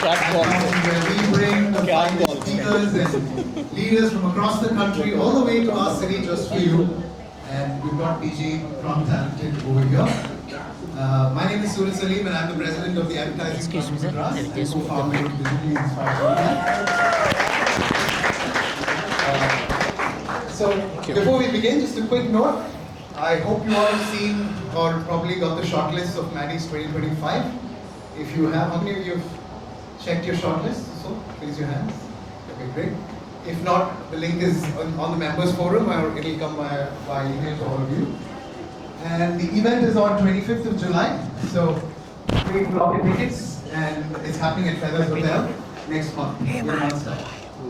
platform where we bring the finest speakers and leaders from across the country all the way to our city just for you. And we've got PG from Talented over here. My name is Suraj Salim and I'm the president of the Advertising Club of Madras and co-founder of Digitally Inspired. So before we begin, just a quick note. I hope you all have seen or probably got the shortlist of Maddie's 2025. If you have, how many of you have checked your shortlist? So raise your hands. Okay, great. If not, the link is on the members forum or it'll come by email to all of you. And the event is on 25th of July. So please block your tickets and it's happening at Feathers Hotel next month. So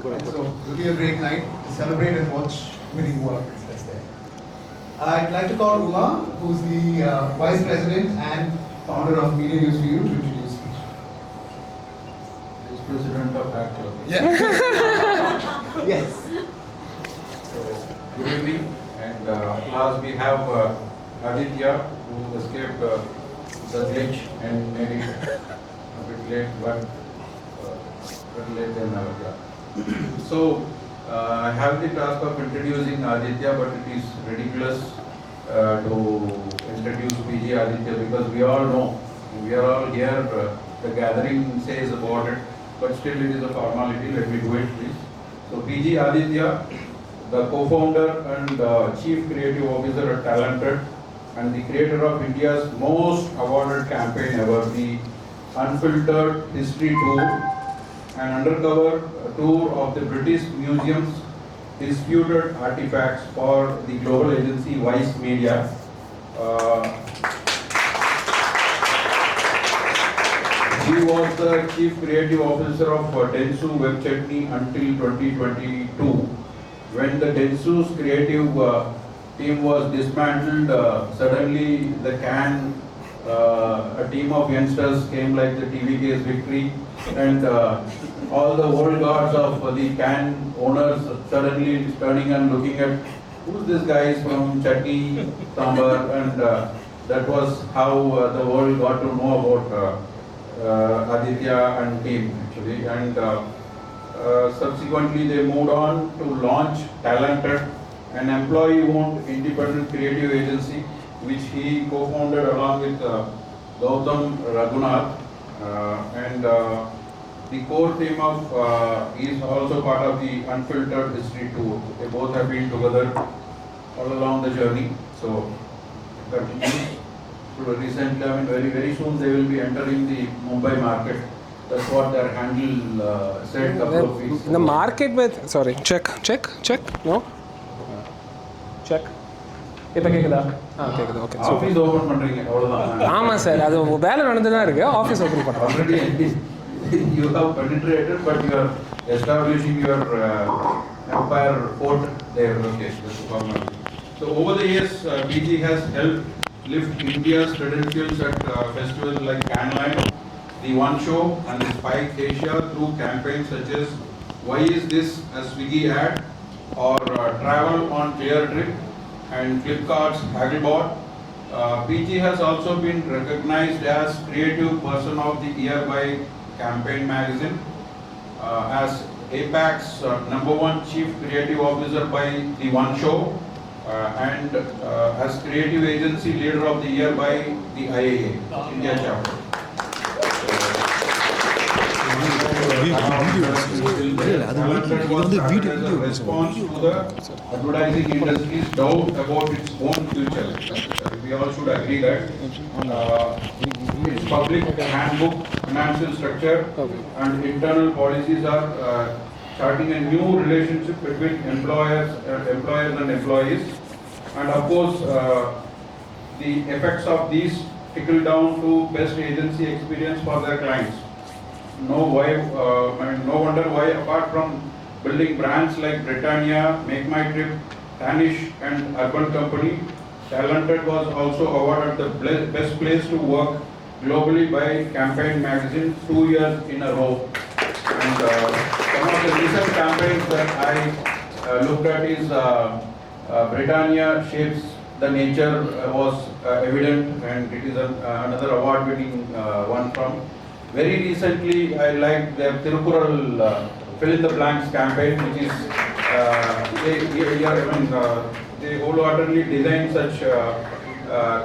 it'll be a great night to celebrate and watch winning work that's there. I'd like to call Uma, who's the Vice President and founder of Media News for You, to introduce me. Vice President of APAC. Yeah. Yes. So, good evening, and at last we have Aditiya, who escaped the glitch and made it a bit late, but better late than never. So, I have the task of introducing Aditya, but it is ridiculous to introduce PG Aditya because we all know, we are all here, the gathering says about it, but still it is a formality. Let me do it, please. So PG Aditya, the co-founder and chief creative officer at Talented and the creator of India's most awarded campaign ever, the Unfiltered History Tour, an undercover tour of the British Museum's disputed artifacts for the global agency Vice Media. He was the chief creative officer of Dentsu Webchutney until 2022. When the Dentsu's creative team was dismantled, suddenly the a team of youngsters came like the TV case victory, and all the old gods of the can owners suddenly turning and looking at who's this guy from Chutney, Sambar, and that was how the world got to know about Aditya and team actually, and subsequently they moved on to launch Talented, an employee-owned independent creative agency which he co-founded along with Gautam Reghunath, and the core team of is also part of the Unfiltered History Tour. They both have been together all along the journey. So continues. So recently, I mean, very soon they will be entering the Mumbai market. That's what their handle said a couple of weeks ago. The market with, sorry, check, no? Check. இப்போ கேக்குதா கேக்குது okay office open பண்றீங்க அவ்வளவுதான் ஆமா sir அது வேலை நடந்துதா இருக்கு office open பண்றோம் already you have penetrated but you are establishing your empire fort there. Okay, that's the problem. So over the years PG has helped lift India's credentials at festivals like Cannes, the One Show and the Spike Asia through campaigns such as Why Is This a Swiggy Ad or Travel on ClearTrip and Flipkart's Hagglebot. PG has also been recognized as Creative Person of the Year by Campaign Magazine, as APAC's #1 Chief Creative Officer by The One Show, and as Creative Agency Leader of the Year by the IAA, India Chapter. Response to the advertising industry's doubt about its own future. We all should agree that its public handbook, financial structure, and internal policies are starting a new relationship between employers and employees, and of course the effects of these trickle down to best agency experience for their clients. No wonder why, apart from building brands like Britannia, Make My Trip, Danish, and Urban Company, Talented was also awarded the best place to work globally by Campaign Magazine 2 years in a row. And some of the recent campaigns that I looked at is Britannia Shapes the Nature was evident, and it is another award-winning one from Very recently, I liked their Tirukural fill in the blanks campaign, which is they wholeheartedly designed such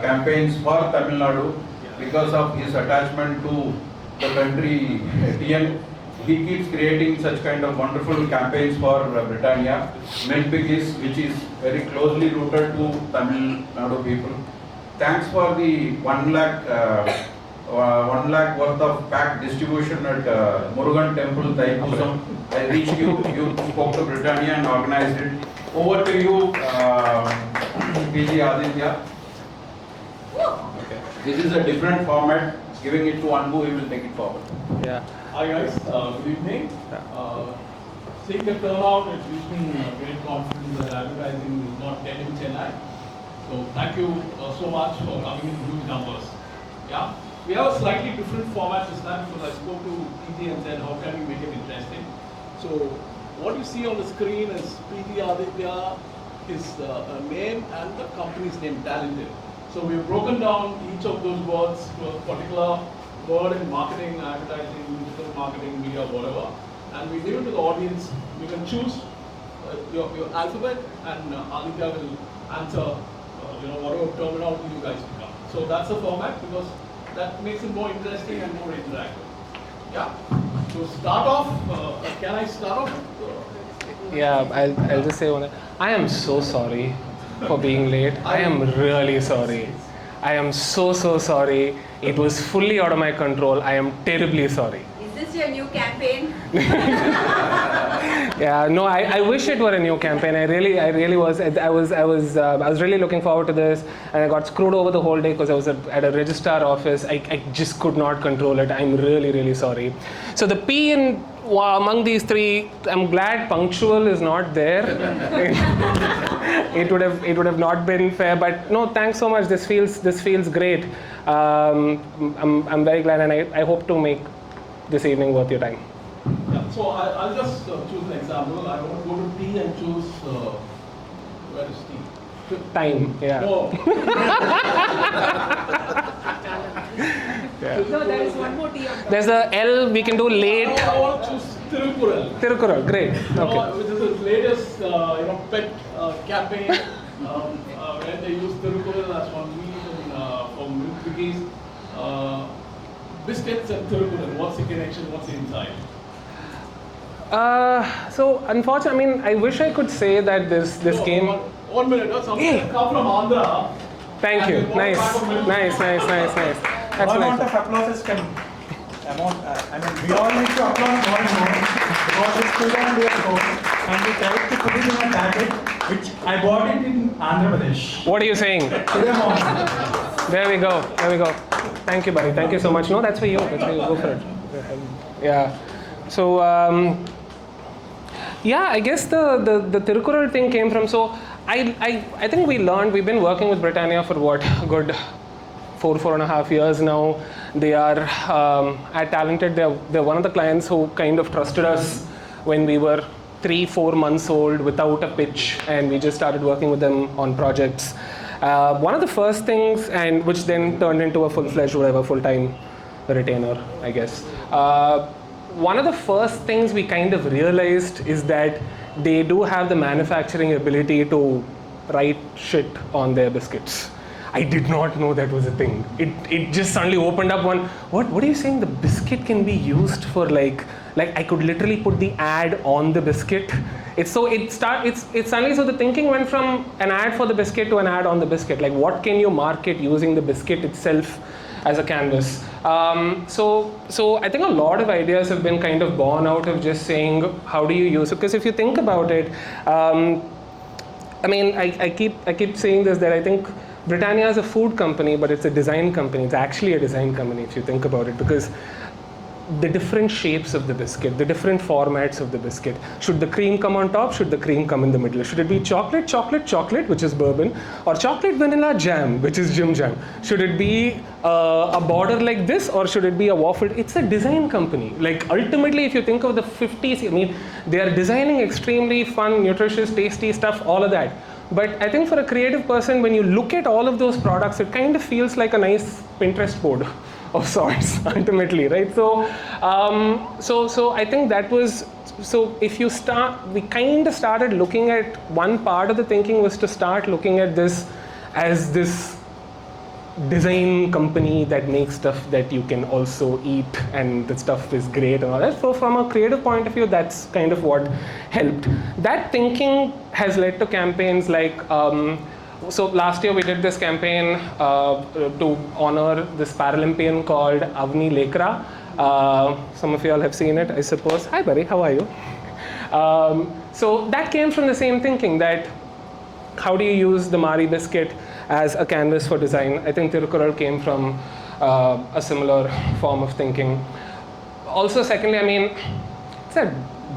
campaigns for Tamil Nadu because of his attachment to the country TN. He keeps creating such kind of wonderful campaigns for Britannia. Milk Biggies, which is very closely rooted to Tamil Nadu people. Thanks for the 1 lakh worth of pack distribution at Murugan Temple, Thaipusam. I reached you, you spoke to Britannia and organized it. Over to you, PG Aditya. Okay. This is a different format. Giving it to Anbu, he will take it forward. Yeah. Hi guys, good evening. Seeing the turnout, it gives me great confidence that advertising is not dead in Chennai. So thank you so much for coming in huge numbers. Yeah, we have a slightly different format this time because I spoke to PG and said how can we make it interesting. So what you see on the screen is PG Aditya, his name and the company's name, Talented. So we've broken down each of those words to a particular word in marketing, advertising, digital marketing, media, whatever. And we give it to the audience. You can choose your alphabet and Aditya will answer whatever terminology you guys pick up. So that's the format because that makes it more interesting and more interactive. Yeah. So start off, can I start off? Yeah, I'll just say one. I am so sorry for being late. I am really sorry. I am so sorry. It was fully out of my control. I am terribly sorry. Is this your new campaign? Yeah, no, I wish it were a new campaign. I really was. I was really looking forward to this, and I got screwed over the whole day because I was at a registrar office. I just could not control it. I'm really sorry. So the P in among these three, I'm glad punctual is not there. It would have not been fair. But no, thanks so much. This feels great. I'm very glad, and I hope to make this evening worth your time. Yeah, so I'll just choose an example. I want to go to T and choose, where is T? Time, yeah. No. Yeah. No, there is one more T on top. There's a L, we can do late. I want to choose Tirukural. Tirukural, great. Okay. Which is the latest, pet campaign where they use Tirukural as one reason for milk biggies. Biscuits and Tirukural, what's the connection, what's the inside? So unfortunately, I wish I could say that this came. 1 minute or something. Hey. Come from Andhra. Thank you. Nice. That's Amount nice. of applause can we all need to applaud more and more because we stood on their phone and we tried to put it in a packet which I bought it in Andhra Pradesh. What are you saying? Today morning. There we go. Thank you, buddy. Thank you so much. No, that's for you. Go for it. Yeah. So, I guess the Tirukural thing came from, so I think we've been working with Britannia for what, a good 4.5 years now. They are at Talented, they're one of the clients who kind of trusted us when we were 3-4 months old without a pitch, and we just started working with them on projects. One of the first things, and which then turned into a full-fledged, full-time retainer, I guess. One of the first things we kind of realized is that they do have the manufacturing ability to write shit on their biscuits. I did not know that was a thing. It just suddenly opened up one, what are you saying? The biscuit can be used for like I could literally put the ad on the biscuit. It's suddenly, so the thinking went from an ad for the biscuit to an ad on the biscuit. Like, what can you market using the biscuit itself as a canvas? So I think a lot of ideas have been kind of born out of just saying, how do you use it? Because if you think about it, I keep saying this, that I think Britannia is a food company, but it's a design company. It's actually a design company if you think about it, because the different shapes of the biscuit, the different formats of the biscuit. Should the cream come on top? Should the cream come in the middle? Should it be chocolate, which is bourbon, or chocolate vanilla jam, which is Jim Jam? Should it be a border like this, or should it be a waffle? It's a design company. Like, ultimately, if you think of the 50s, they are designing extremely fun, nutritious, tasty stuff, all of that. But I think for a creative person, when you look at all of those products, it kind of feels like a nice Pinterest board of sorts, ultimately, right? So, so I think that was, so if you start, we kind of started looking at, one part of the thinking was to start looking at this as this design company that makes stuff that you can also eat, and the stuff is great and all that. So from a creative point of view, that's kind of what helped. That thinking has led to campaigns like, so last year we did this campaign to honor this Paralympian called Avni Lekra. Some of you all have seen it, I suppose. Hi buddy, how are you? So that came from the same thinking, that how do you use the Mari biscuit as a canvas for design? I think Tirukkural came from a similar form of thinking. Also, secondly, I mean, it's a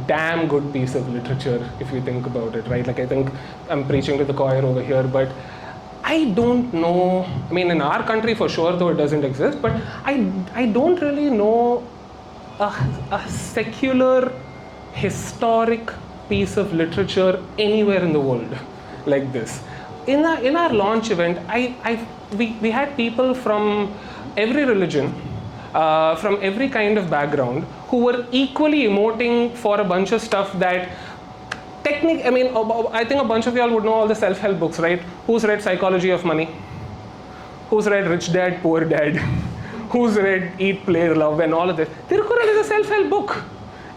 damn good piece of literature if you think about it, right? Like, I think I'm preaching to the choir over here, but I don't know, I mean, in our country for sure, though it doesn't exist, but I don't really know a secular, historic piece of literature anywhere in the world like this. In our launch event, we had people from every religion, from every kind of background, who were equally emoting for a bunch of stuff that I mean, I think a bunch of y'all would know all the self-help books, right? Who's read Psychology of Money? Who's read Rich Dad, Poor Dad? Who's read Eat, Play, Love, and all of this? Tirukkural is a self-help book.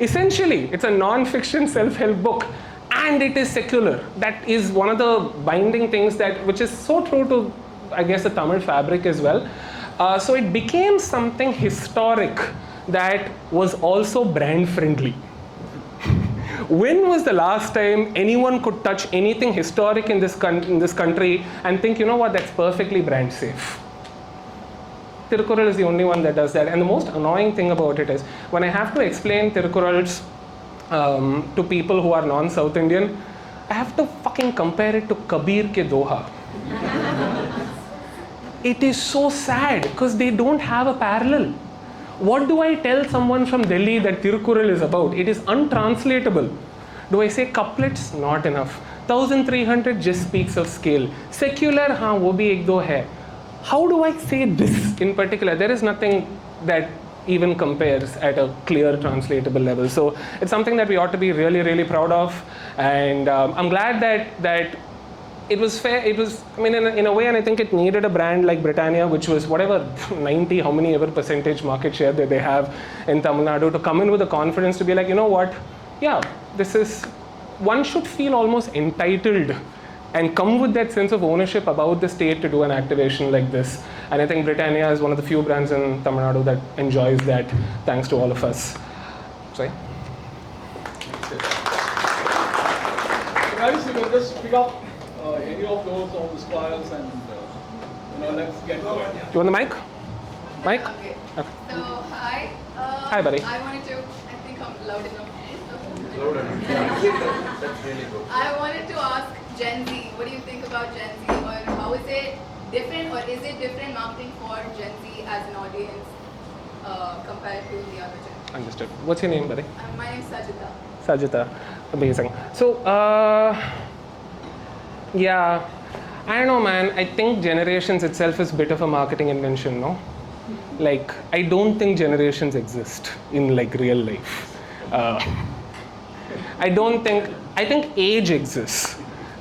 Essentially, it's a non-fiction self-help book. And it is secular. That is one of the binding things which is so true to, I guess, the Tamil fabric as well. So it became something historic that was also brand friendly. When was the last time anyone could touch anything historic in this country and think, you know what, that's perfectly brand safe? Tirukkural is the only one that does that. And the most annoying thing about it is, when I have to explain Tirukkural's to people who are non-South Indian, I have to fucking compare it to Kabir ke Doha. It is so sad because they don't have a parallel. What do I tell someone from Delhi that Tirukkural is about? It is untranslatable. Do I say couplets? Not enough. 1300 just speaks of scale. Secular, haan, wo bhi ek do hai. How do I say this in particular? There is nothing that even compares at a clear translatable level. So it's something that we ought to be really, really proud of. And I'm glad that it was fair. It was, I mean, in a way, and I think it needed a brand like Britannia, which was whatever 90, how many ever percentage market share that they have in Tamil Nadu, to come in with the confidence to be like, you know what, yeah, this is, one should feel almost entitled and come with that sense of ownership about the state to do an activation like this. And I think Britannia is one of the few brands in Tamil Nadu that enjoys that, thanks to all of us. Sorry? Guys, you can just pick up any of those on the squares and let's get going. You want the mic? Mic? Okay. Okay. So, hi. Hi, buddy. I wanted to, I think I'm loud enough. Loud enough. That's really good. I wanted to ask Gen Z, what do you think about Gen Z, or how is it different, or is it different marketing for Gen Z as an audience compared to the other gen? Understood. What's your name, buddy? My name is Sajita. Sajita. Amazing. So, yeah, I don't know, man. I think generations itself is a bit of a marketing invention, no? Like, I don't think generations exist in like real life. I think age exists.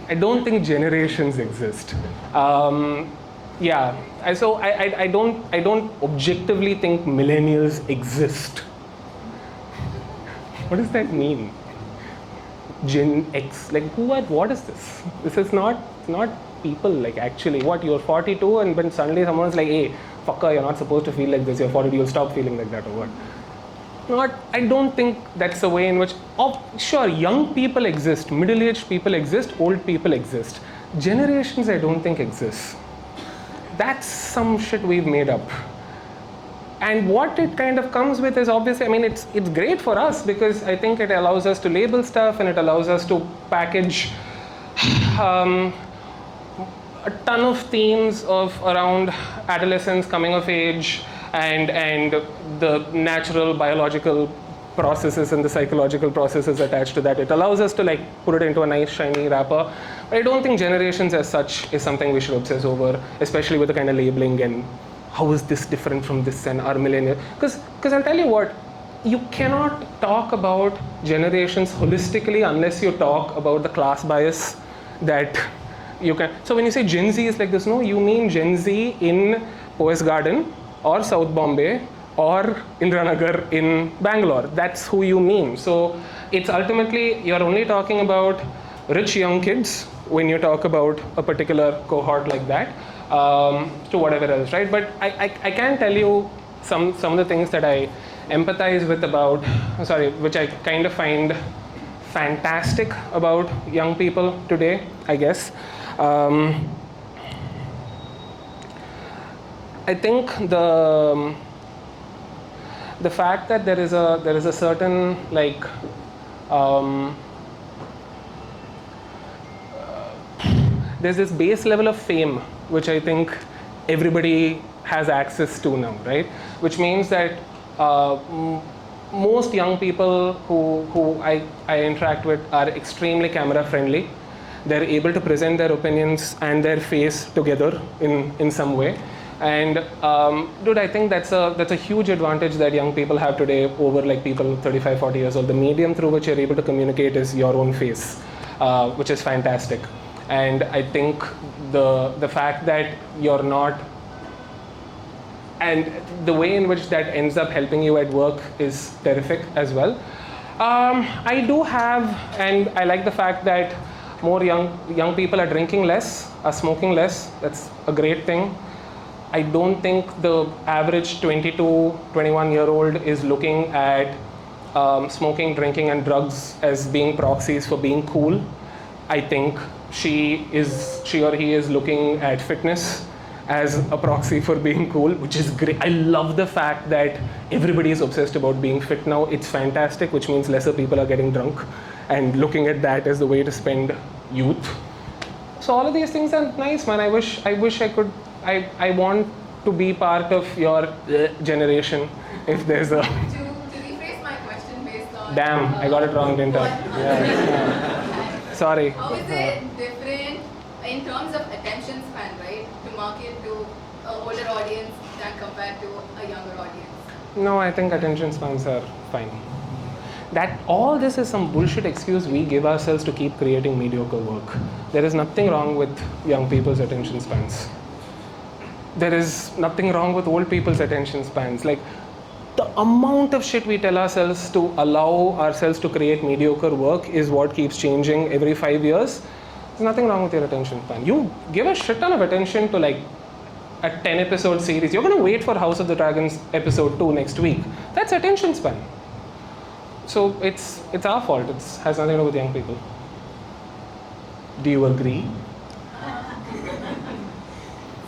I don't think generations exist. Yeah, so I don't objectively think millennials exist. What does that mean? Gen X, like what is this? This is not people, like actually. What, you're 42 and then suddenly someone's like, hey, fucker, you're not supposed to feel like this, you're 42, you'll stop feeling like that, or what? I don't think that's the way in which, sure, young people exist, middle-aged people exist, old people exist. Generations I don't think exist. That's some shit we've made up. And what it kind of comes with is, obviously, I mean, it's great for us because I think it allows us to label stuff and it allows us to package a ton of themes around adolescence, coming of age, and the natural biological processes and the psychological processes attached to that. It allows us to like put it into a nice shiny wrapper. But I don't think generations as such is something we should obsess over, especially with the kind of labeling and how is this different from this, and our millennial? Because I'll tell you what, you cannot talk about generations holistically unless you talk about the class bias that you can. So when you say Gen Z is like this, no, you mean Gen Z in Poes Garden or South Bombay or Indranagar in Bangalore. That's who you mean. So it's ultimately, you're only talking about rich young kids when you talk about a particular cohort like that, to whatever else, right? But I can tell you some of the things that I empathize with about, which I kind of find fantastic about young people today, I guess. I think the fact that there is a certain like there's this base level of fame which I think everybody has access to now, right? Which means that most young people who I interact with are extremely camera friendly. They're able to present their opinions and their face together in some way. And dude, I think that's a huge advantage that young people have today over like people 35, 40 years old. The medium through which you're able to communicate is your own face, which is fantastic. And I think the fact that you're not, and the way in which that ends up helping you at work is terrific as well. I do have, and I like the fact that more young people are drinking less, are smoking less. That's a great thing. I don't think the average 22, 21-year-old is looking at smoking, drinking, and drugs as being proxies for being cool. I think she or he is looking at fitness as a proxy for being cool, which is great. I love the fact that everybody is obsessed about being fit now. It's fantastic, which means lesser people are getting drunk and looking at that as the way to spend youth. So all of these things are nice, man. I wish I could. I want to be part of your generation. If there's a. To rephrase my question based on. Damn, I got it wrong, didn't I? Yeah. Sorry. How is it different in terms of attention span, right? To market to an older audience than compared to a younger audience? No, I think attention spans are fine. That all this is some bullshit excuse we give ourselves to keep creating mediocre work. There is nothing wrong with young people's attention spans. There is nothing wrong with old people's attention spans. Like, the amount of shit we tell ourselves to allow ourselves to create mediocre work is what keeps changing every 5 years. There's nothing wrong with your attention span. You give a shit ton of attention to like a 10-episode series. You're going to wait for House of the Dragons episode 2 next week. That's attention span. So it's our fault. It has nothing to do with young people. Do you agree?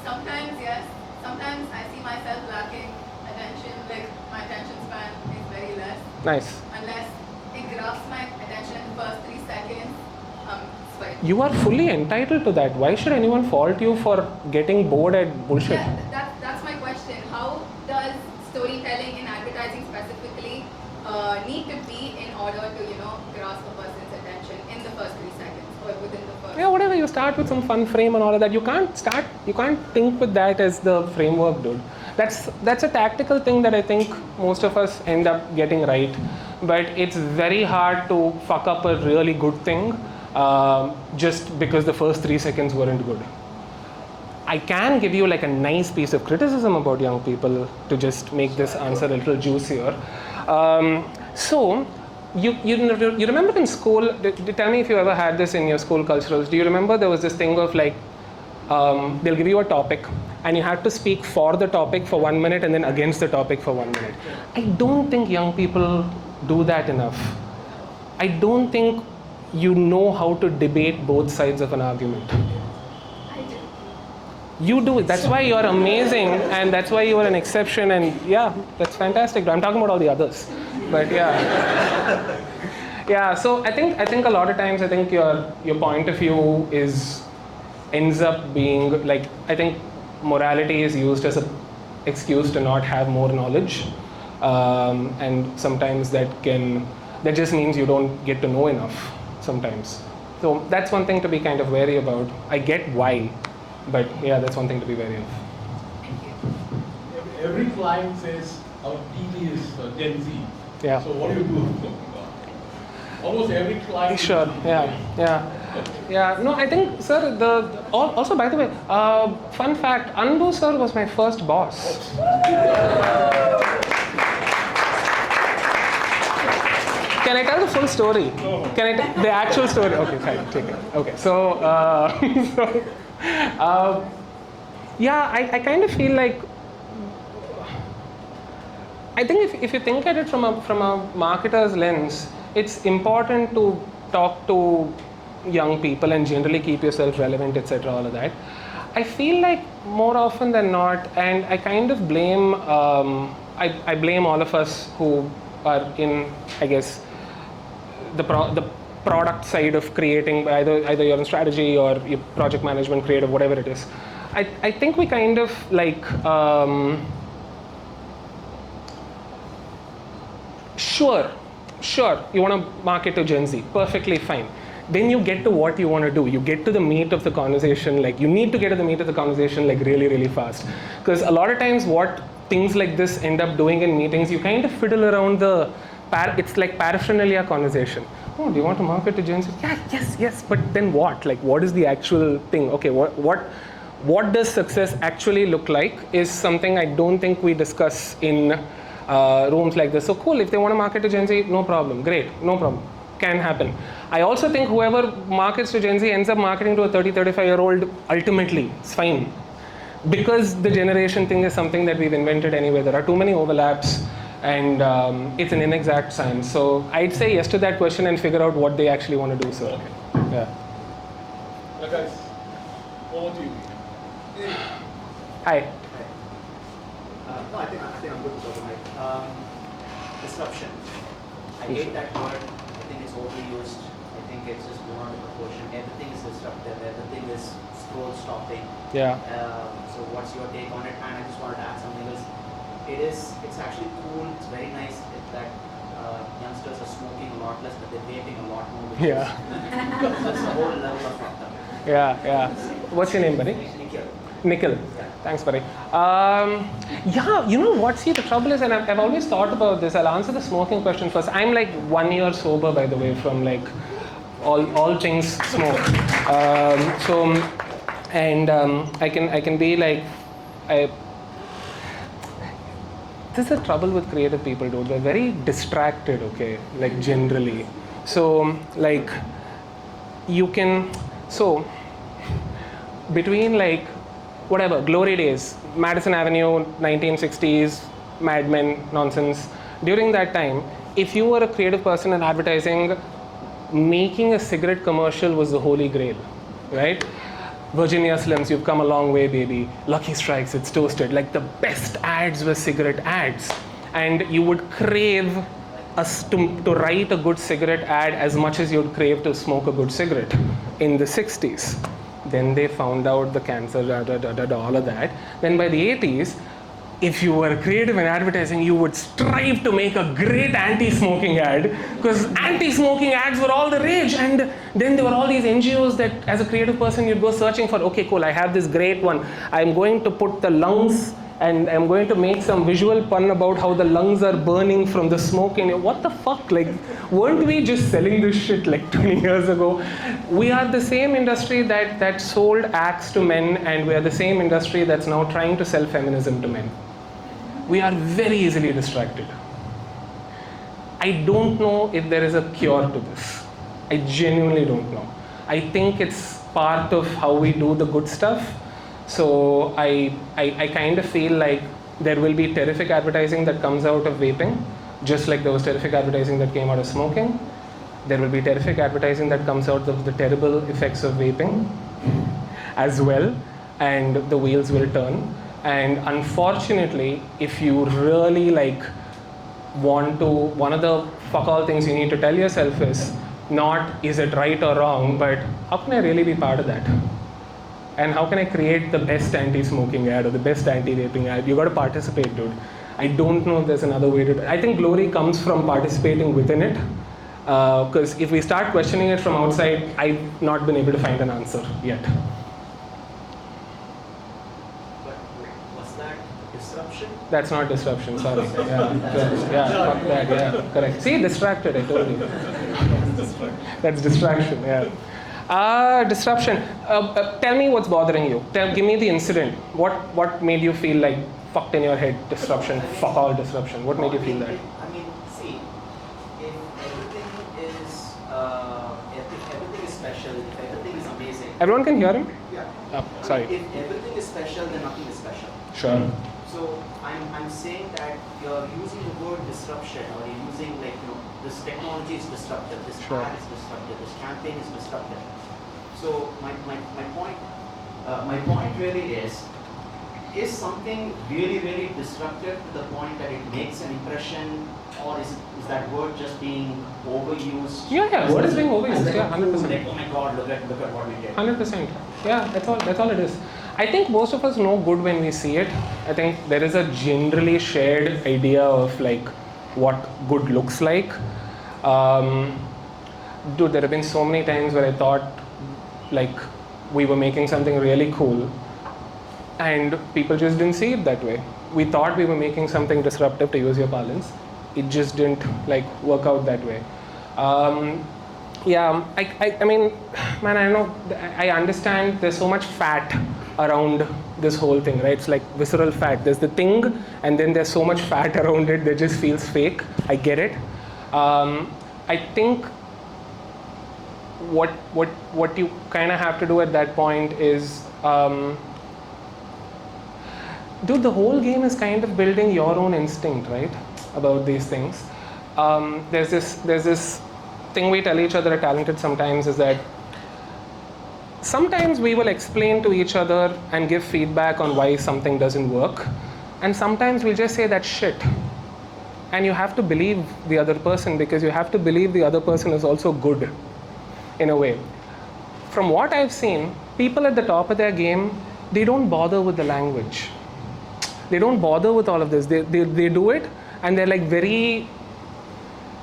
Sometimes yes. Sometimes I see myself lacking attention. Like my attention span is very less. Nice. Unless it grasps my attention in the first 3 seconds, swipe. You are fully entitled to that. Why should anyone fault you for getting bored at bullshit? Yeah, that's my question. How does storytelling in advertising specifically need to be in order to, grasp a person's attention in the first 3 seconds or within the first? Yeah, whatever. You start with some fun frame and all of that. You can't think with that as the framework, dude. That's a tactical thing that I think most of us end up getting right. But it's very hard to fuck up a really good thing just because the first 3 seconds weren't good. I can give you like a nice piece of criticism about young people to just make this answer a little juicier. So, you remember in school, tell me if you ever had this in your school culturals. Do you remember there was this thing of like, they'll give you a topic and you have to speak for the topic for 1 minute and then against the topic for 1 minute. I don't think young people do that enough. I don't think you know how to debate both sides of an argument. You do it. That's why you're amazing, and that's why you are an exception. And yeah, that's fantastic. I'm talking about all the others, but yeah, yeah. So I think a lot of times I think your point of view ends up being like, I think morality is used as an excuse to not have more knowledge, and sometimes that just means you don't get to know enough sometimes. So that's one thing to be kind of wary about. I get why. But yeah, that's one thing to be wary of. Thank you. every client says our TV is Gen Z. Yeah. So what do you do? Almost every client. Sure. Yeah. No, I think, sir. Also, by the way, fun fact: Anbu sir was my first boss. Can I tell the full story? No. Can I the actual story? Okay, fine, take it. Okay, so, yeah, I kind of feel like, I think if you think at it from a marketer's lens, it's important to talk to young people and generally keep yourself relevant, etc. All of that. I feel like more often than not, and I kind of blame, I blame all of us who are in, I guess, the product side of creating, either you're in strategy or your project management, creative, whatever it is. I think we kind of like, sure, you want to market to Gen Z, perfectly fine. Then you get to what you want to do. You get to the meat of the conversation, like you need to get to the meat of the conversation like really, really fast. Because a lot of times what things like this end up doing in meetings, you kind of fiddle around it's like paraphernalia conversation. Oh, do you want to market to Gen Z? Yeah, yes, but then what? Like what is the actual thing? Okay, what does success actually look like is something I don't think we discuss in rooms like this. So cool, if they want to market to Gen Z, no problem, great, no problem, can happen. I also think whoever markets to Gen Z ends up marketing to a 35-year-old ultimately, it's fine. Because the generation thing is something that we've invented anyway, there are too many overlaps and it's an inexact science. So I'd say yes to that question and figure out what they actually want to do, sir. Okay. Yeah. Guys, over to you. Hi. No, I think I'm good with that. Disruption. I hate that word. I think it's overused. I think it's just blown out of proportion. Everything is disruptive. Everything is scroll stopping. Yeah. So what's your take on it? And I just wanted to add something else. It's actually cool. It's very nice that youngsters are smoking a lot less, but they're vaping a lot more. Yeah. That's a whole level of fucked up. Yeah. What's your name, buddy? Nikhil. Yeah. Thanks, buddy. Yeah, you know what? See, the trouble is, and I've always thought about this. I'll answer the smoking question first. I'm like 1 year sober, by the way, from like all things smoke. I can be like, this is the trouble with creative people, dude. They're very distracted, okay, like generally. So like between like whatever, glory days, Madison Avenue, 1960s, Mad Men, nonsense. During that time, if you were a creative person in advertising, making a cigarette commercial was the holy grail, right? Virginia Slims, you've come a long way, baby. Lucky Strikes, it's toasted. Like the best ads were cigarette ads. And you would crave to write a good cigarette ad as much as you'd crave to smoke a good cigarette in the 60s. Then they found out the cancer, all of that. Then by the 80s, if you were creative in advertising, you would strive to make a great anti-smoking ad because anti-smoking ads were all the rage. And then there were all these NGOs that as a creative person, you'd go searching for, okay, cool, I have this great one. I'm going to put the lungs and I'm going to make some visual pun about how the lungs are burning from the smoke. And what the fuck? Like, weren't we just selling this shit like 20 years ago? We are the same industry that sold Axe to men, and we are the same industry that's now trying to sell feminism to men. We are very easily distracted. I don't know if there is a cure to this. I genuinely don't know. I think it's part of how we do the good stuff. So I kind of feel like there will be terrific advertising that comes out of vaping, just like there was terrific advertising that came out of smoking. There will be terrific advertising that comes out of the terrible effects of vaping as well, and the wheels will turn. And unfortunately, if you really like want to, one of the fuck all things you need to tell yourself is not is it right or wrong, but how can I really be part of that? And how can I create the best anti-smoking ad or the best anti-vaping ad? You got to participate, dude. I don't know if there's another way to do it. I think glory comes from participating within it. Because if we start questioning it from outside, I've not been able to find an answer yet. But was that disruption? That's not disruption, sorry. Yeah, fuck that, yeah, correct. See, distracted, I told you. That's distraction, yeah. Disruption. Tell me what's bothering you. Give me the incident. What made you feel like fucked in your head? Disruption, fuck all disruption. What made you feel that? I mean, see, if everything is special, if everything is amazing. Everyone can hear him? Yeah. Oh, sorry. If everything is special, then nothing is special. Sure. So I'm saying that you're using the word disruption, or you're using this technology is disruptive, this ad is disruptive, this campaign is disruptive. So my point really is something really disruptive to the point that it makes an impression, or is that word just being overused? Yeah, word is being overused. Yeah, 100%. Like, oh my God, look at what we did. 100%. Yeah, that's all it is. I think most of us know good when we see it. I think there is a generally shared idea of like what good looks like. Dude, there have been so many times where I thought like we were making something really cool and people just didn't see it that way. We thought we were making something disruptive, to use your parlance. It just didn't like work out that way. Yeah, I mean, man, I know, I understand there's so much fat around this whole thing, right? It's like visceral fat. There's the thing, and then there's so much fat around it that just feels fake. I get it. I think what you kind of have to do at that point is, dude, the whole game is kind of building your own instinct, right, about these things. There's this thing we tell each other at Talented sometimes, is that sometimes we will explain to each other and give feedback on why something doesn't work, and sometimes we'll just say that shit. And you have to believe the other person, because you have to believe the other person is also good, in a way. From what I've seen, people at the top of their game, they don't bother with the language. They don't bother with all of this. They do it, and they're like very,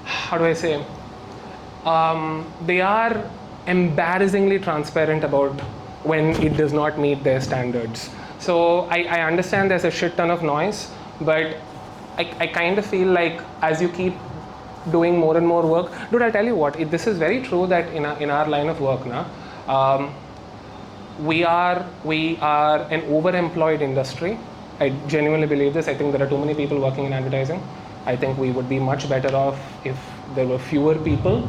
how do I say, they are embarrassingly transparent about when it does not meet their standards. So I understand there's a shit ton of noise, but I kind of feel like as you keep doing more and more work, dude, I'll tell you what, this is very true that in our line of work now, we are an overemployed industry. I genuinely believe this. I think there are too many people working in advertising. I think we would be much better off if there were fewer people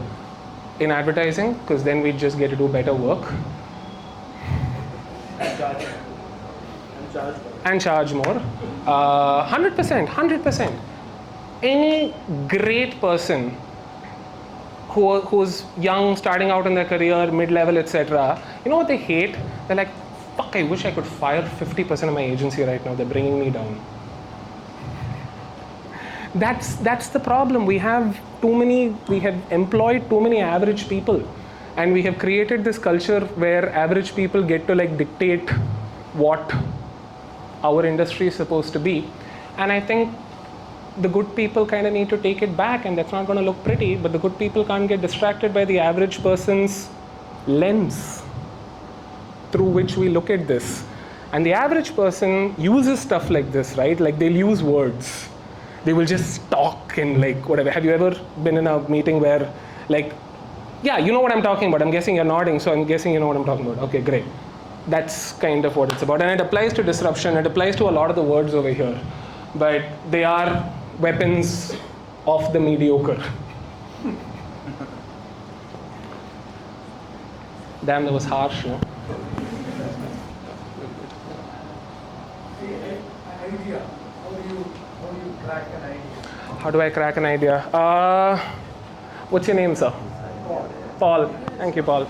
in advertising, because then we'd just get to do better work. And charge more. 100%. Any great person who's young, starting out in their career, mid-level, etc., you know what they hate? They're like, fuck, I wish I could fire 50% of my agency right now. They're bringing me down. That's the problem. We have employed too many average people, and we have created this culture where average people get to like dictate what our industry is supposed to be. And I think the good people kind of need to take it back, and that's not going to look pretty, but the good people can't get distracted by the average person's lens through which we look at this. And the average person uses stuff like this, right? Like they'll use words. They will just talk and like whatever. Have you ever been in a meeting where like, yeah, you know what I'm talking about. I'm guessing you're nodding, so I'm guessing you know what I'm talking about. Okay, great. That's kind of what it's about. And it applies to disruption. It applies to a lot of the words over here. But they are weapons of the mediocre. Damn, that was harsh, no? Idea. How do you crack an idea? How do I crack an idea? What's your name, sir? Paul. Thank you, Paul.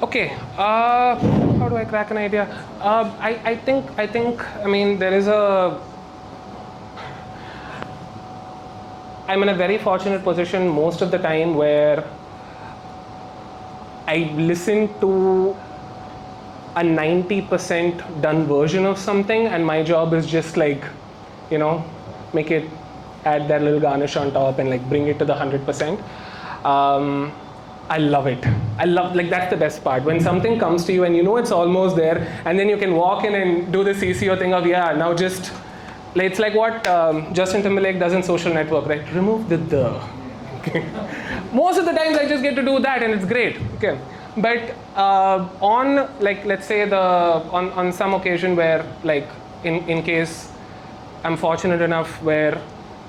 Okay. How do I crack an idea? I think. I mean, there is a. I'm in a very fortunate position most of the time where I listen to a 90% done version of something, and my job is just like, you know, make it, add that little garnish on top and like bring it to the 100%. I love it. Like that's the best part. When something comes to you and you know it's almost there, and then you can walk in and do the CCO thing of, yeah, now just it's like what Justin Timberlake does in Social Network, right? Remove the. Okay. Most of the times I just get to do that and it's great. Okay. But on like let's say on some occasion where like in case I'm fortunate enough where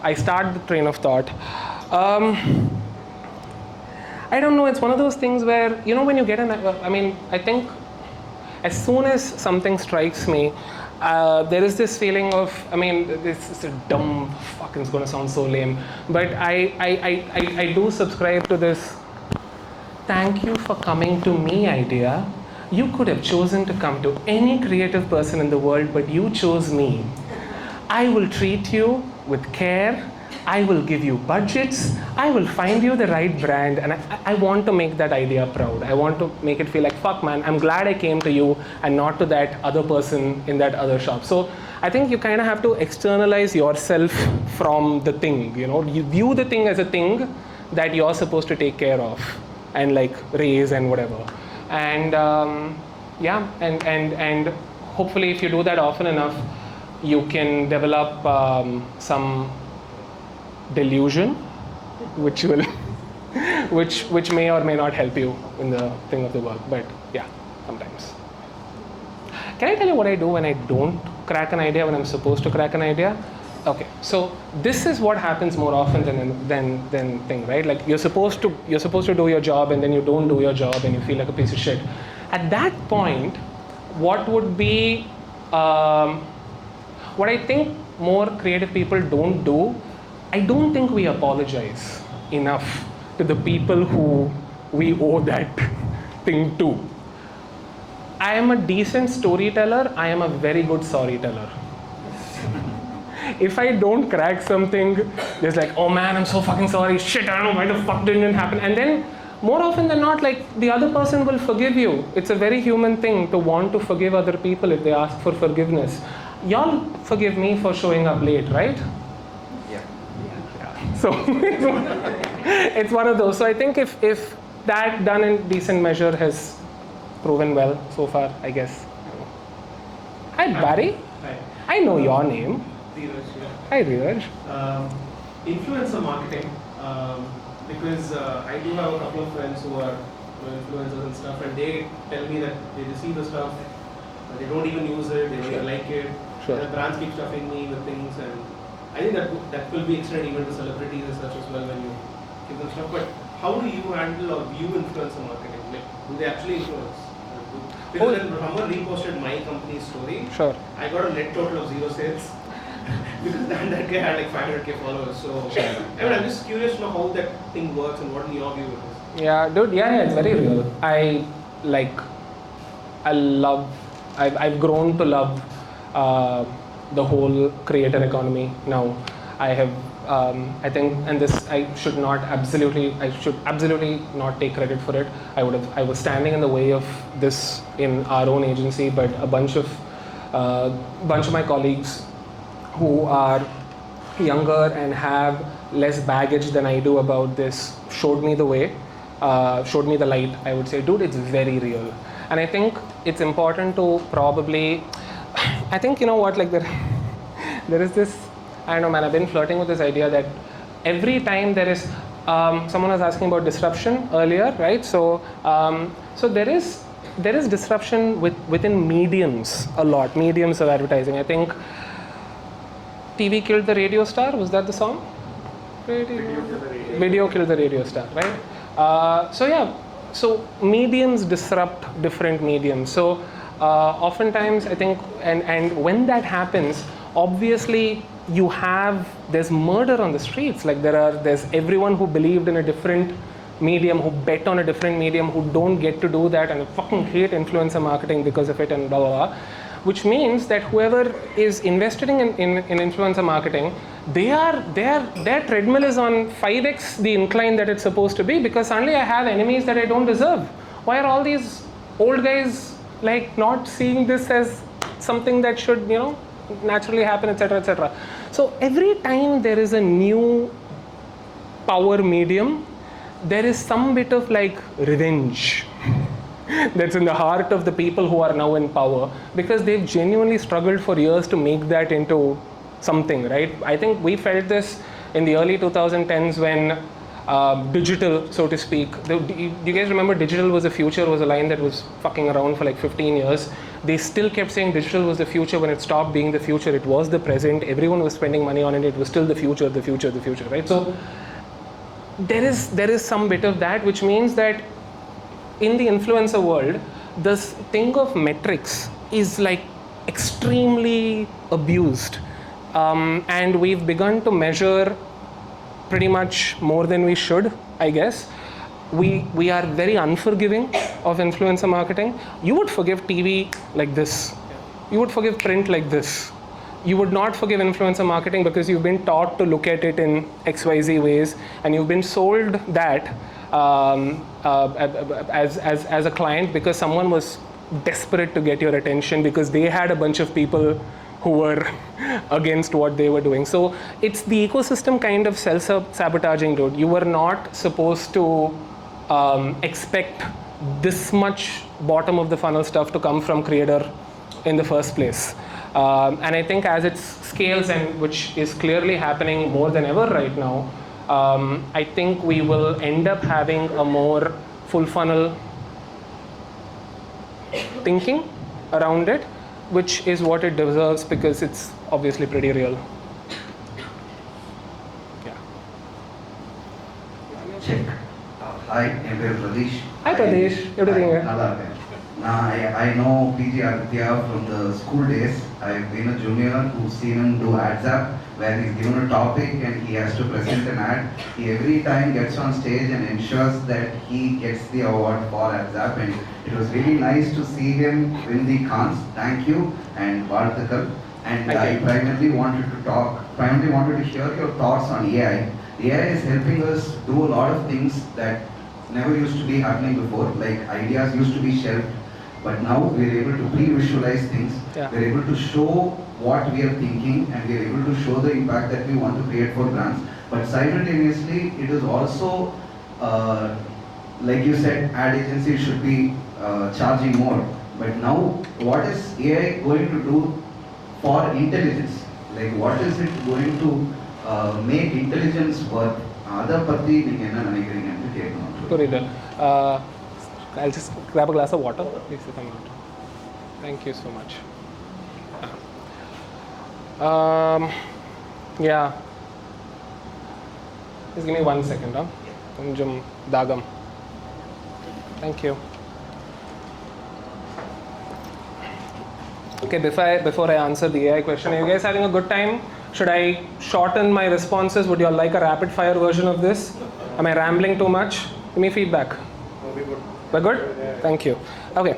I start the train of thought, I don't know, it's one of those things where, you know, when you get I think as soon as something strikes me, there is this feeling of, this is a dumb, fucking, it's gonna sound so lame, but I do subscribe to this, thank you for coming to me idea. You could have chosen to come to any creative person in the world, but you chose me. I will treat you with care. I will give you budgets. I will find you the right brand. And I want to make that idea proud. I want to make it feel like, fuck man, I'm glad I came to you and not to that other person in that other shop. So I think you kind of have to externalize yourself from the thing, you know. You view the thing as a thing that you're supposed to take care of and like raise and whatever. And and hopefully if you do that often enough, you can develop some delusion, which will, which may or may not help you in the thing of the work. But yeah, sometimes. Can I tell you what I do when I don't crack an idea when I'm supposed to crack an idea? Okay, so this is what happens more often than thing, right? Like you're supposed to do your job and then you don't do your job and you feel like a piece of shit. At that point, what would be what I think more creative people don't do, I don't think we apologize enough to the people who we owe that thing to. I am a decent storyteller, I am a very good storyteller. If I don't crack something, there's like, oh man, I'm so fucking sorry, shit, I don't know why the fuck didn't it happen. And then more often than not, like the other person will forgive you. It's a very human thing to want to forgive other people if they ask for forgiveness. Y'all forgive me for showing up late, right? Yeah. So it's one of those. So I think if that done in decent measure has proven well so far, I guess. Hi Barry. Hi. I know your name. Dheeraj here. Hi Dheeraj. Influencer marketing, because I do have a couple of friends who are influencers and stuff, and they tell me that they receive the stuff, they don't even use it, they don't even like it. Sure. The brands keep stuffing me with things, and I think that will be extended even to celebrities and such as well when you give them stuff. But how do you handle or view influencer marketing? Like, do they actually influence? Because when someone reposted my company's story, Sure. I got a net total of 0 sales. Because that guy had like 500k followers. So I'm just curious to know how that thing works and what in your view it is. Yeah, dude. Yeah, it's very real. I've grown to love the whole creator economy now. I have, I think, and this I should absolutely not take credit for it. I was standing in the way of this in our own agency, but a bunch of my colleagues who are younger and have less baggage than I do about this showed me the way, showed me the light. I would say, dude, it's very real. And I think it's important to probably, I think, you know what, like there is this, I don't know man, I've been flirting with this idea that every time there is, someone was asking about disruption earlier, right? So there is disruption within mediums a lot, mediums of advertising. I think TV killed the radio star, was that the song? Video killed the radio star, right? So mediums disrupt different mediums. So oftentimes I think, and when that happens, obviously there's murder on the streets. Like there's everyone who believed in a different medium, who bet on a different medium, who don't get to do that and fucking hate influencer marketing because of it and blah, blah, blah. Which means that whoever is investing in influencer marketing, their treadmill is on 5x the incline that it's supposed to be, because suddenly I have enemies that I don't deserve. Why are all these old guys like not seeing this as something that should, you know, naturally happen, etc., etc. So every time there is a new power medium, there is some bit of like revenge that's in the heart of the people who are now in power, because they've genuinely struggled for years to make that into something, right? I think we felt this in the early 2010s when digital, so to speak. Do you guys remember digital was the future was a line that was fucking around for like 15 years. They still kept saying digital was the future. When it stopped being the future, it was the present. Everyone was spending money on it. It was still the future, right? So there is some bit of that, which means that in the influencer world, this thing of metrics is like extremely abused. And we've begun to measure pretty much more than we should, I guess. We are very unforgiving of influencer marketing. You would forgive TV like this. You would forgive print like this. You would not forgive influencer marketing because you've been taught to look at it in XYZ ways, and you've been sold that as a client because someone was desperate to get your attention because they had a bunch of people who were against what they were doing. So it's the ecosystem kind of self-sabotaging, dude. You were not supposed to expect this much bottom of the funnel stuff to come from creator in the first place. And I think as it scales, and which is clearly happening more than ever right now, I think we will end up having a more full funnel thinking around it, which is what it deserves because it's obviously pretty real. Yeah. Check. Hi, I'm Pradesh. Hi Pradesh, everything here? I know PG Aditiya from the school days. I've been a junior who's seen him do ads app where he's given a topic and he has to present an ad. He every time gets on stage and ensures that he gets the award for ads app, and it was really nice to see him win the cons. Thank you and Vartakal. And I primarily wanted to hear your thoughts on AI. AI is helping us do a lot of things that never used to be happening before, like ideas used to be shelved, but now we're able to pre-visualize things. Yeah. We're able to show what we are thinking, and we're able to show the impact that we want to create for brands. But simultaneously, it is also, like you said, ad agencies should be charging more. But now, what is AI going to do for intelligence? Like, what is it going to make intelligence work? Other பத்தி நீங்க என்ன நினைக்கிறீங்கன்னு கேட்கணும். Purida, I'll just grab a glass of water. Please come out. Thank you so much. Yeah. Just give me 1 second. Konjam dagam. Thank you. Okay, before I answer the AI question, are you guys having a good time? Should I shorten my responses? Would you all like a rapid fire version of this? Am I rambling too much? Give me feedback. We're good. We're good? Thank you. Okay.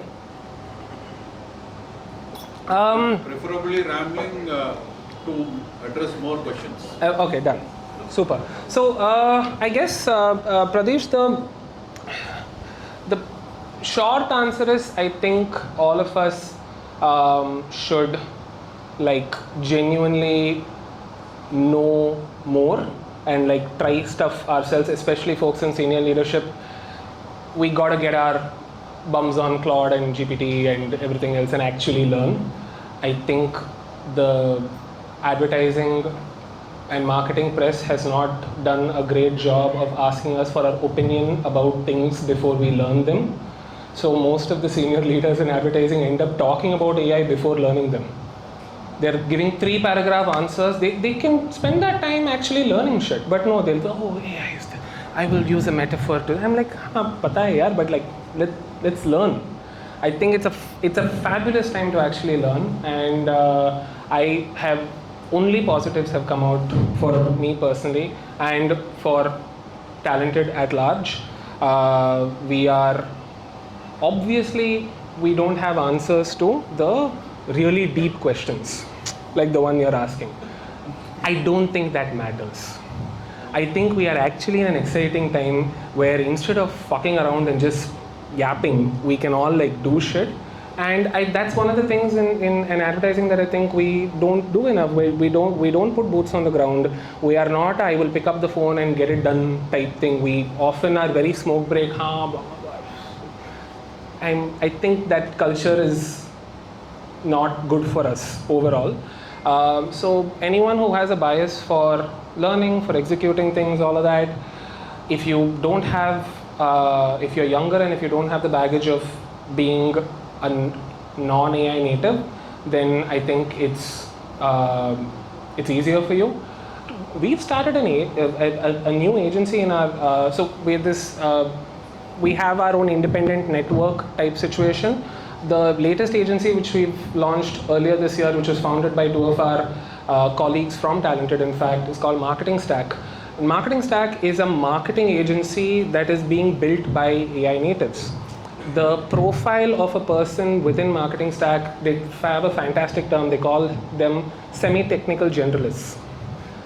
Preferably rambling to address more questions. Okay, done. Super. So I guess Pradesh, the short answer is I think all of us should like genuinely know more and like try stuff ourselves, especially folks in senior leadership. We got to get our bums on Claude and GPT and everything else and actually learn. I think the advertising and marketing press has not done a great job of asking us for our opinion about things before we learn them. So most of the senior leaders in advertising end up talking about AI before learning them. They're giving 3-paragraph answers. They can spend that time actually learning shit. But no, they'll go, oh, AI is the, I will use a metaphor to. I'm like, pata hai yaar, but like, let's learn. I think it's a fabulous time to actually learn, and I have only positives have come out for me personally and for talented at large. We are obviously we don't have answers to the really deep questions like the one you're asking. I don't think that matters. I think we are actually in an exciting time where instead of fucking around and just yapping, we can all like do shit. And that's one of the things in advertising that I think we don't do enough. We don't put boots on the ground. We are not I will pick up the phone and get it done type thing. We often are very smoke break. Blah, blah, blah. I think that culture is not good for us overall. So anyone who has a bias for learning, for executing things, all of that, if you don't have, if you're younger and if you don't have the baggage of being a non-AI native, then I think it's easier for you. We've started a new agency in our, so with this, we have our own independent network type situation. The latest agency which we've launched earlier this year, which was founded by two of our colleagues from Talented, in fact, is called Marketing Stack. And Marketing Stack is a marketing agency that is being built by AI natives. The profile of a person within Marketing Stack, they have a fantastic term, they call them semi-technical generalists.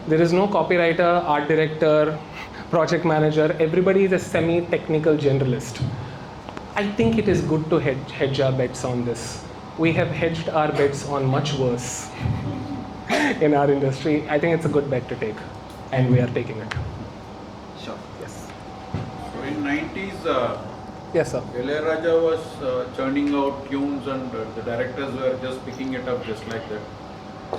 There is no copywriter, art director, project manager, everybody is a semi-technical generalist. I think it is good to hedge our bets on this. We have hedged our bets on much worse in our industry. I think it's a good bet to take, and we are taking it. Sure. Yes. So in 90s, Yes, sir. Ilayaraja was churning out tunes and the directors were just picking it up just like that. So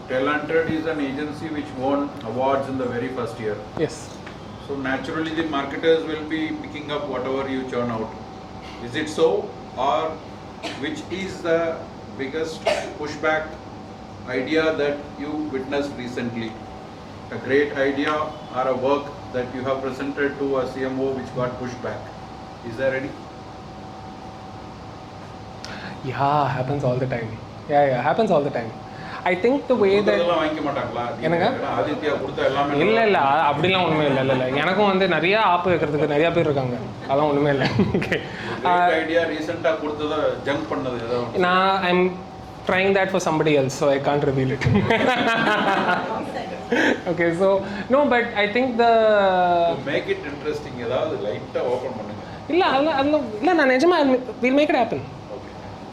Talented is an agency which won awards in the very first year. Yes. So naturally the marketers will be picking up whatever you churn out. Is it so, or which is the biggest pushback idea that you witnessed recently? A great idea or a work that you have presented to a CMO which got pushed back? Is there any? Yeah, happens all the time. Yeah, happens all the time. I think the way that இல்ல அப்படிலாம் ஒண்ணுமே இல்ல எனக்கும் வந்து நிறைய app வைக்கிறதுக்கு நிறைய பேர் இருக்காங்க அதெல்லாம் ஒண்ணுமே இல்ல ஓகே ஐடியா ரீசன்ட்டா கொடுத்தத ஜங்க் பண்ணது ஏதாவது நான் I'm trying that for somebody else so I can't reveal it okay so no but I think the to make it interesting ஏதாவது லைட்டா ஓபன் பண்ணுங்க இல்ல நான் நிஜமா we'll make it happen.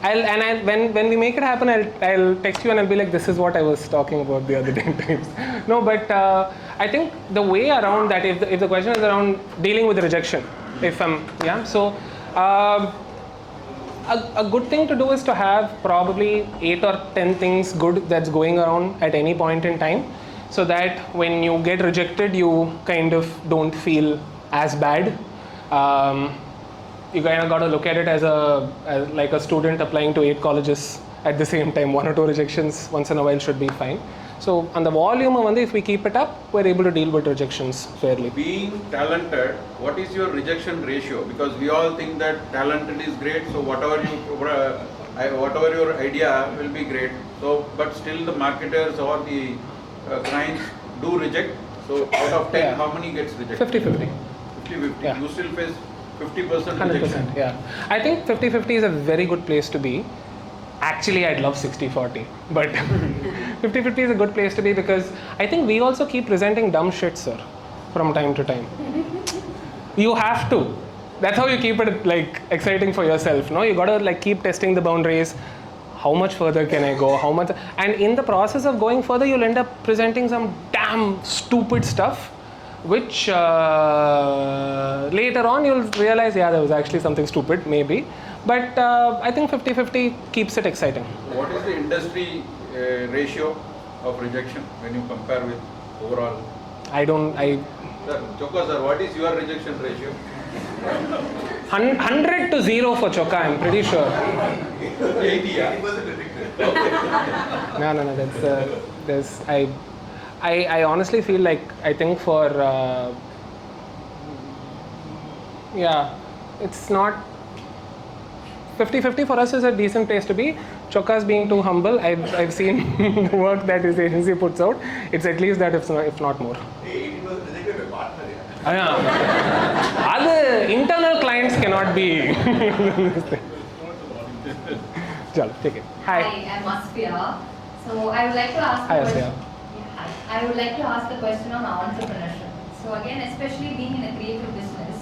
When we make it happen, I'll text you and I'll be like, this is what I was talking about the other 10 times. No, but I think the way around that, if the question is around dealing with rejection, so a good thing to do is to have probably 8 or 10 things good that's going around at any point in time, so that when you get rejected, you kind of don't feel as bad. You kind of got to look at it as like a student applying to 8 colleges at the same time. 1 or 2 rejections once in a while should be fine. So on the volume, if we keep it up, we're able to deal with rejections fairly. Being talented, what is your rejection ratio? Because we all think that talented is great, so whatever your idea will be great. So, but still the marketers or the clients do reject. So out of 10, how many gets rejected? 50-50. 50-50. Yeah. You still face 50% 100%, rejection. yeah. I think 50-50 is a very good place to be. Actually, I'd love 60-40, but 50-50 is a good place to be because I think we also keep presenting dumb shit, sir, from time to time. You have to. That's how you keep it like exciting for yourself, no? You gotta like keep testing the boundaries. How much further can I go? How much? And in the process of going further, you'll end up presenting some damn stupid stuff, which later on you'll realize, yeah, there was actually something stupid, maybe. But I think 50-50 keeps it exciting. What is the industry ratio of rejection when you compare with overall? Sir, Chokka sir, what is your rejection ratio? 100 to 0 for Chokka, I'm pretty sure. 80, yeah? No, there's, I honestly feel like, I think for, it's not, 50-50 for us is a decent place to be. Chokka's being too humble. I've seen the work that his agency puts out. It's at least that, if not more. 80% rejected by partner. Other internal clients cannot be. Chalo, take it. Hi. Hi, I'm Asfiya. So I would like to ask Hi, a question. Asfiya. Hi. I would like to ask a question on entrepreneurship. So again, especially being in a creative business,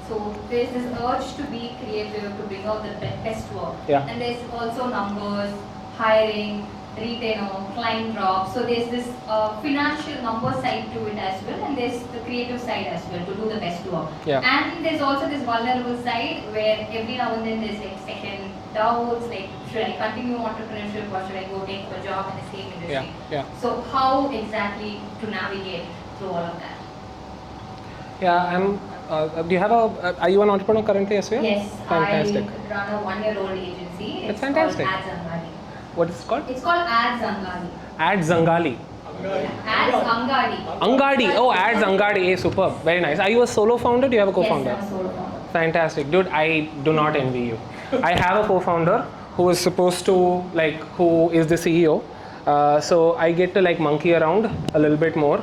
so there's this urge to be creative, to bring out the best work. Yeah. And there's also numbers, hiring, retainer, client drop. So there's this financial number side to it as well, and there's the creative side as well to do the best work. Yeah. And there's also this vulnerable side where every now and then there's like second, doubts, like should I continue entrepreneurship or should I go take a job in the same industry? Yeah. So how exactly to navigate through all of that? Yeah, do you have are you an entrepreneur currently as well? Yes, Fantastic. I run a 1-year-old agency. That's It's fantastic. called Ads Angadi. What is it called? It's called Ads Angadi. Ads Zangali. Ads Angadi. Angadi. Oh, Ads Angadi. Hey, superb. Very nice. Are you a solo founder? Do you have a co-founder? Yes, I'm a solo founder. Fantastic. Dude, I do not envy you. I have a co-founder who is supposed to, who is the CEO. So I get to monkey around a little bit more.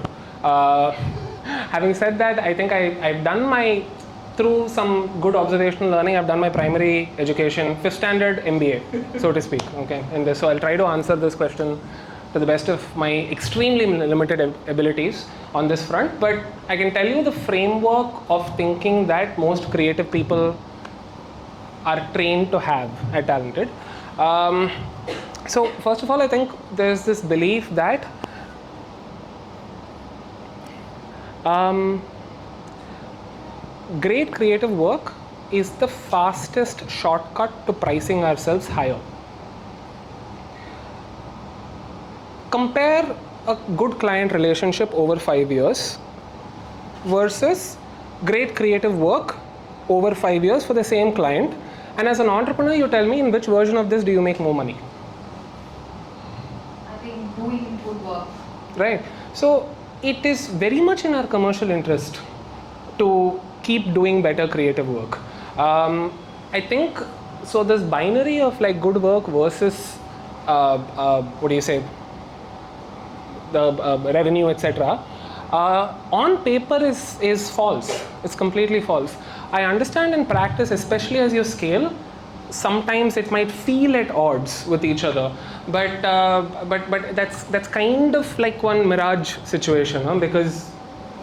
Having said that, I think I've done through some good observational learning, I've done my primary education, 5th standard MBA, so to speak, okay, in this. So I'll try to answer this question to the best of my extremely limited abilities on this front, but I can tell you the framework of thinking that most creative people are trained to have at Talented. So first of all, I think there's this belief that great creative work is the fastest shortcut to pricing ourselves higher. Compare a good client relationship over 5 years versus great creative work over 5 years for the same client, and as an entrepreneur you tell me in which version of this do you make more money? I think doing good work. Right. So it is very much in our commercial interest to keep doing better creative work. I think so. This binary of good work versus what do you say, the revenue, etc. On paper is false. It's completely false. I understand in practice, especially as you scale, sometimes it might feel at odds with each other, but that's kind of like one mirage situation, huh? Because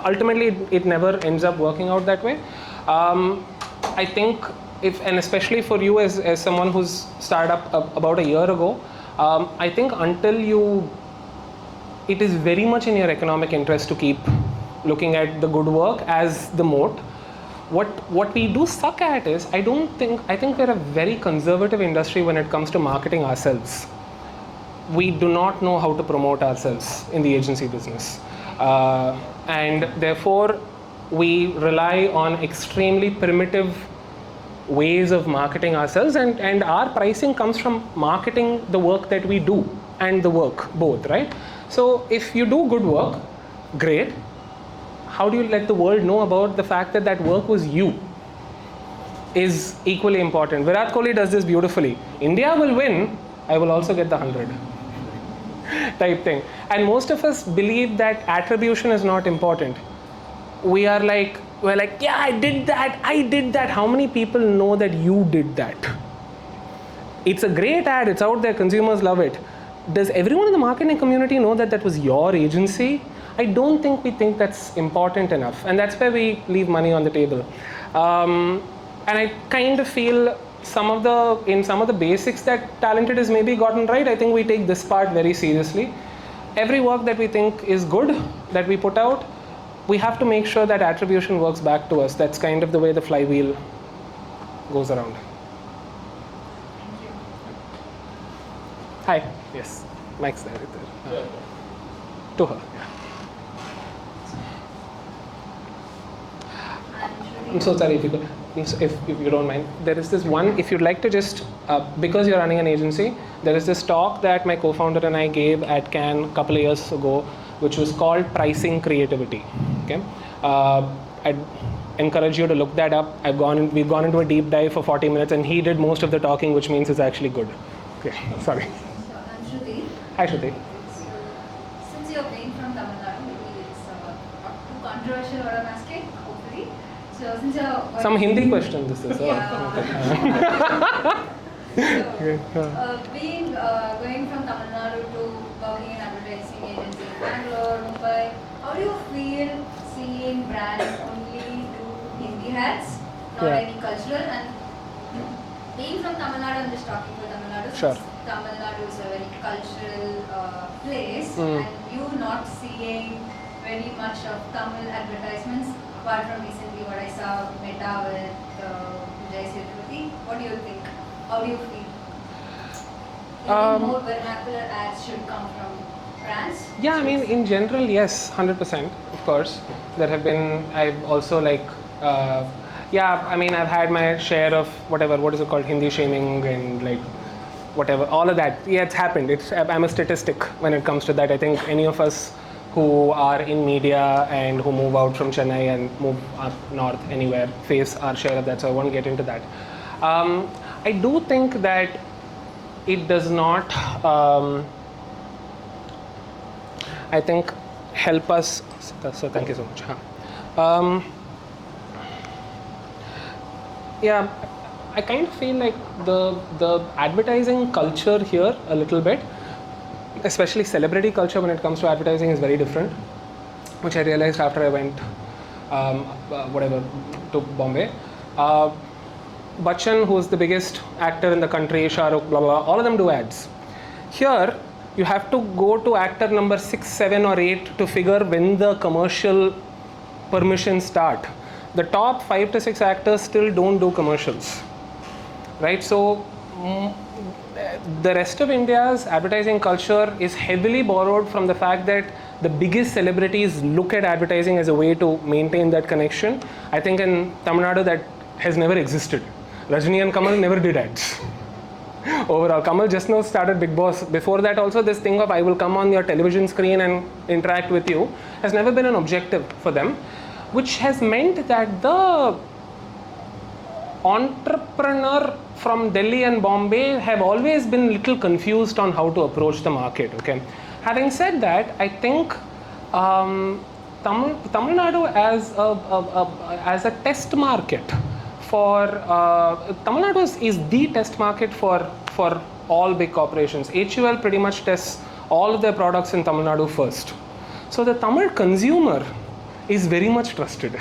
ultimately it never ends up working out that way. I think and especially for you as someone who's started up about a year ago, I think it is very much in your economic interest to keep looking at the good work as the moat. What we do suck at is, I think we're a very conservative industry when it comes to marketing ourselves. We do not know how to promote ourselves in the agency business. And therefore, we rely on extremely primitive ways of marketing ourselves, and our pricing comes from marketing the work that we do and the work both, right? So if you do good work, great. How do you let the world know about the fact that that work was you is equally important. Virat Kohli does this beautifully. India will win, I will also get the 100 type thing. And most of us believe that attribution is not important. We're like, yeah, I did that. How many people know that you did that? It's a great ad, it's out there, consumers love it. Does everyone in the marketing community know that that was your agency? I don't think we think that's important enough, and that's where we leave money on the table. And I kind of feel in some of the basics that Talented has maybe gotten right. I think we take this part very seriously. Every work that we think is good, that we put out, we have to make sure that attribution works back to us. That's kind of the way the flywheel goes around. Hi. Yes. Mike's there. Right there. To her. Yeah. I'm so sorry if you don't mind. There is this one, if you'd like to just, because you're running an agency, there is this talk that my co-founder and I gave at Cannes a couple of years ago, which was called Pricing Creativity. Okay, I'd encourage you to look that up. We've gone into a deep dive for 40 minutes, and he did most of the talking, which means it's actually good. Okay, sorry. So I'm Shruti. Hi, Shruti. Since you're being from Tamil Nadu, maybe it's not too controversial what I'm asking, hopefully. So since you're Some Hindi question this is. Yeah. Okay. Going from Tamil Nadu to working in advertising agency in Bangalore, Mumbai, how do you feel seeing brands only do Hindi hats, not any cultural? And being from Tamil Nadu, I'm just talking for Tamil Nadu. Sure. Since Tamil Nadu is a very cultural place, and you not seeing very much of Tamil advertisements, apart from recently what I saw Meta with Vijay Sethupathi. What do you think? How do you feel? Do you think more vernacular ads should come from brands? Yeah, I mean, in general, yes, 100%, of course. There have been, I've also like, yeah, I mean, I've had my share of whatever, what is it called, Hindi shaming and like, whatever, all of that. Yeah, it's happened. I'm a statistic when it comes to that. I think any of us who are in media and who move out from Chennai and move up north anywhere face our share of that, so I won't get into that. I do think that it does not, I think, help us, so thank you so much. Yeah, I kind of feel like the advertising culture here a little bit, especially celebrity culture when it comes to advertising, is very different, which I realized after I went to Bombay. Bachchan, who's the biggest actor in the country, Shah Rukh, blah, blah, all of them do ads. Here, you have to go to actor number 6, 7 or 8 to figure when the commercial permissions start. The top 5 to 6 actors still don't do commercials, right? So the rest of India's advertising culture is heavily borrowed from the fact that the biggest celebrities look at advertising as a way to maintain that connection. I think in Tamil Nadu that has never existed. Rajini and Kamal never did ads. Overall, Kamal just now started Bigg Boss. Before that also, this thing of I will come on your television screen and interact with you has never been an objective for them, which has meant that the entrepreneur from Delhi and Bombay have always been little confused on how to approach the market. Okay. Having said that, I think Tamil Nadu as a test market for Tamil Nadu is the test market for all big corporations. HUL pretty much tests all of their products in Tamil Nadu first. So the Tamil consumer is very much trusted.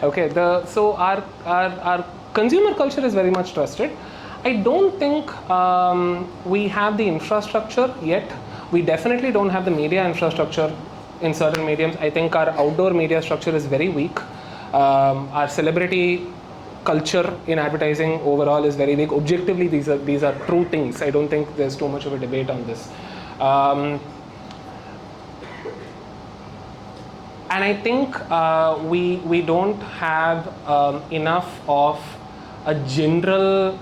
Okay, so our consumer culture is very much trusted. I don't think we have the infrastructure yet. We definitely don't have the media infrastructure in certain mediums. I think our outdoor media structure is very weak. Our celebrity culture in advertising overall is very weak. Objectively, these are true things. I don't think there's too much of a debate on this. And I think we don't have enough of a general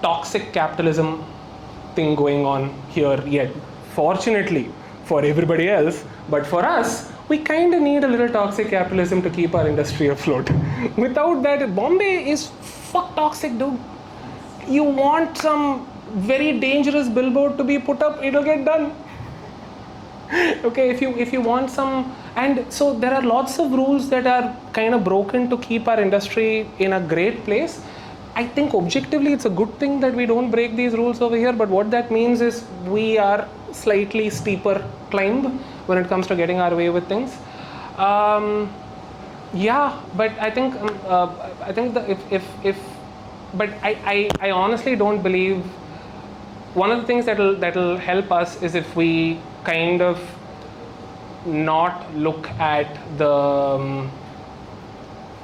toxic capitalism thing going on here yet. Fortunately for everybody else, but for us, we kind of need a little toxic capitalism to keep our industry afloat. Without that, Bombay is fuck toxic, dude. You want some very dangerous billboard to be put up, it'll get done. Okay, if you want some, and so there are lots of rules that are kind of broken to keep our industry in a great place. I think objectively it's a good thing that we don't break these rules over here, but what that means is we are slightly steeper climb when it comes to getting our way with things. Yeah, but I think but I honestly don't believe. One of the things that'll help us is if we kind of not look at the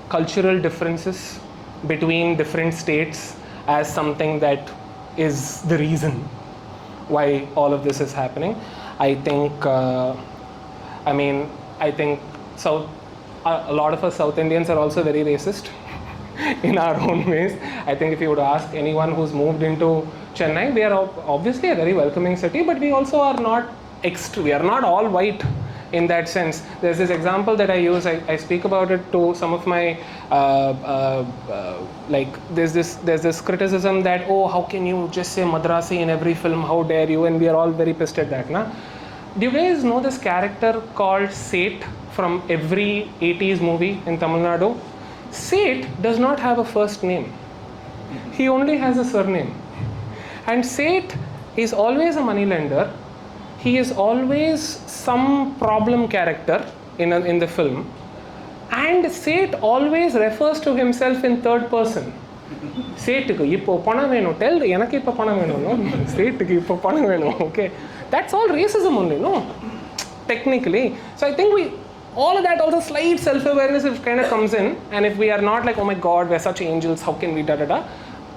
cultural differences between different states as something that is the reason why all of this is happening. I think, I think a lot of us South Indians are also very racist in our own ways. I think if you would ask anyone who's moved into Chennai, we are obviously a very welcoming city, but we also are not we are not all white in that sense. There's this example that I use, I speak about it to some of my, there's this criticism that, oh, how can you just say Madrasi in every film, how dare you, and we are all very pissed at that. Na? Do you guys know this character called Seth from every 80s movie in Tamil Nadu? Seth does not have a first name. He only has a surname. And Seth is always a moneylender. He is always some problem character in the film. And Seth always refers to himself in third person. Sethukku ippo panam venum, tell enakku ippo panam venum, no? Sethukku ippo panam venum, okay? That's all racism only, no? Technically. So I think all of that, also slight self-awareness if kind of comes in, and if we are not like, oh my god, we're such angels, how can we da-da-da?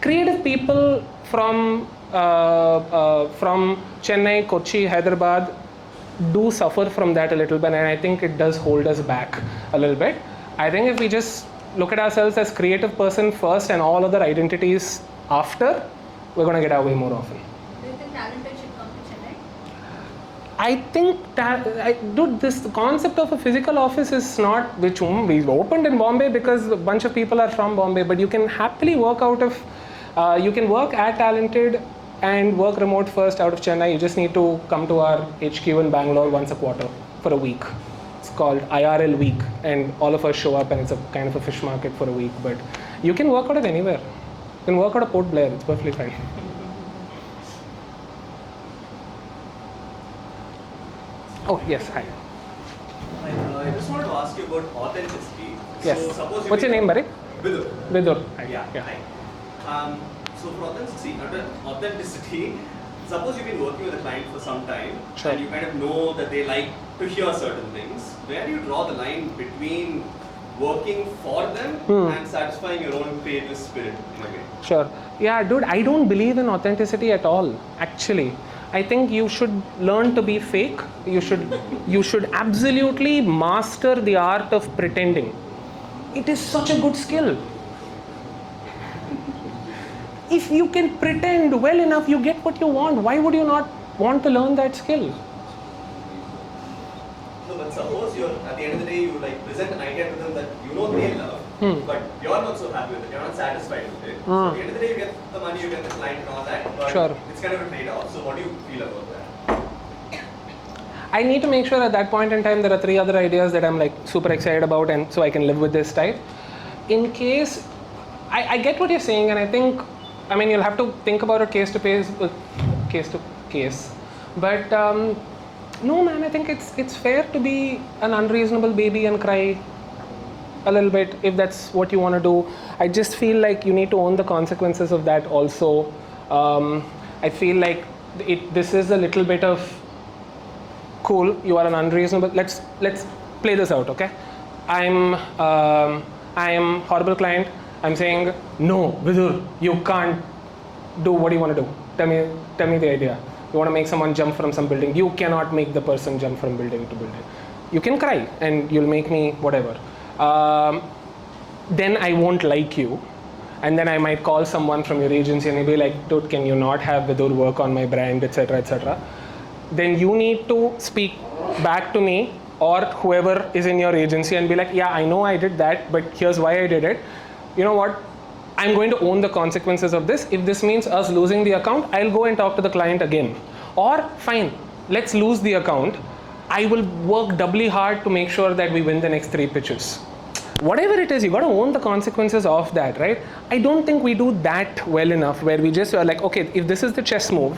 creative people from Chennai, Kochi, Hyderabad do suffer from that a little bit, and I think it does hold us back a little bit. I think if we just look at ourselves as creative person first and all other identities after, we're going to get our way more often. Do you think talented should come to Chennai? I think that, dude, this concept of a physical office is not, which we opened in Bombay because a bunch of people are from Bombay, but you can happily work out of, you can work at Talented and work remote first out of Chennai. You just need to come to our HQ in Bangalore once a quarter for a week. It's called IRL week, and all of us show up, and it's a kind of a fish market for a week. But you can work out of anywhere. You can work out of Port Blair. It's perfectly fine. Oh yes, hi. I just wanted to ask you about authenticity. Yes. So suppose What's your name, buddy? Vidur. Vidur. Hi. Yeah. Hi. So for authenticity, suppose you've been working with a client for some time, Sure. and you kind of know that they like to hear certain things. Where do you draw the line between working for them and satisfying your own creative spirit in a way? Sure. Yeah, dude, I don't believe in authenticity at all, actually. I think you should learn to be fake. You should absolutely master the art of pretending. It is such a good skill. If you can pretend well enough, you get what you want. Why would you not want to learn that skill? No, but suppose you're at the end of the day, you like present an idea to them that you know they love, but you're not so happy with it. You're not satisfied with it. So at the end of the day, you get the money, you get the client, and all that. But Sure. it's kind of a trade-off. So what do you feel about that? I need to make sure at that point in time there are 3 other ideas that I'm like super excited about, and so I can live with this type. In case, I get what you're saying, and I think, I mean, you'll have to think about it case to case. But no, man, I think it's fair to be an unreasonable baby and cry a little bit if that's what you want to do. I just feel like you need to own the consequences of that also. I feel like this is a little bit of cool. You are an unreasonable. Let's play this out, okay? I'm horrible client. I'm saying no, Vidur, you can't do what you want to do. Tell me the idea. You want to make someone jump from some building. You cannot make the person jump from building to building. You can cry and you'll make me whatever. Then I won't like you. And then I might call someone from your agency and be like, dude, can you not have Vidur work on my brand, etc., etc. Then you need to speak back to me or whoever is in your agency and be like, yeah, I know I did that, but here's why I did it. You know what? I'm going to own the consequences of this. If this means us losing the account, I'll go and talk to the client again. Or fine, let's lose the account. I will work doubly hard to make sure that we win the next 3 pitches. Whatever it is, you got to own the consequences of that, right? I don't think we do that well enough where we just are like, okay, if this is the chess move,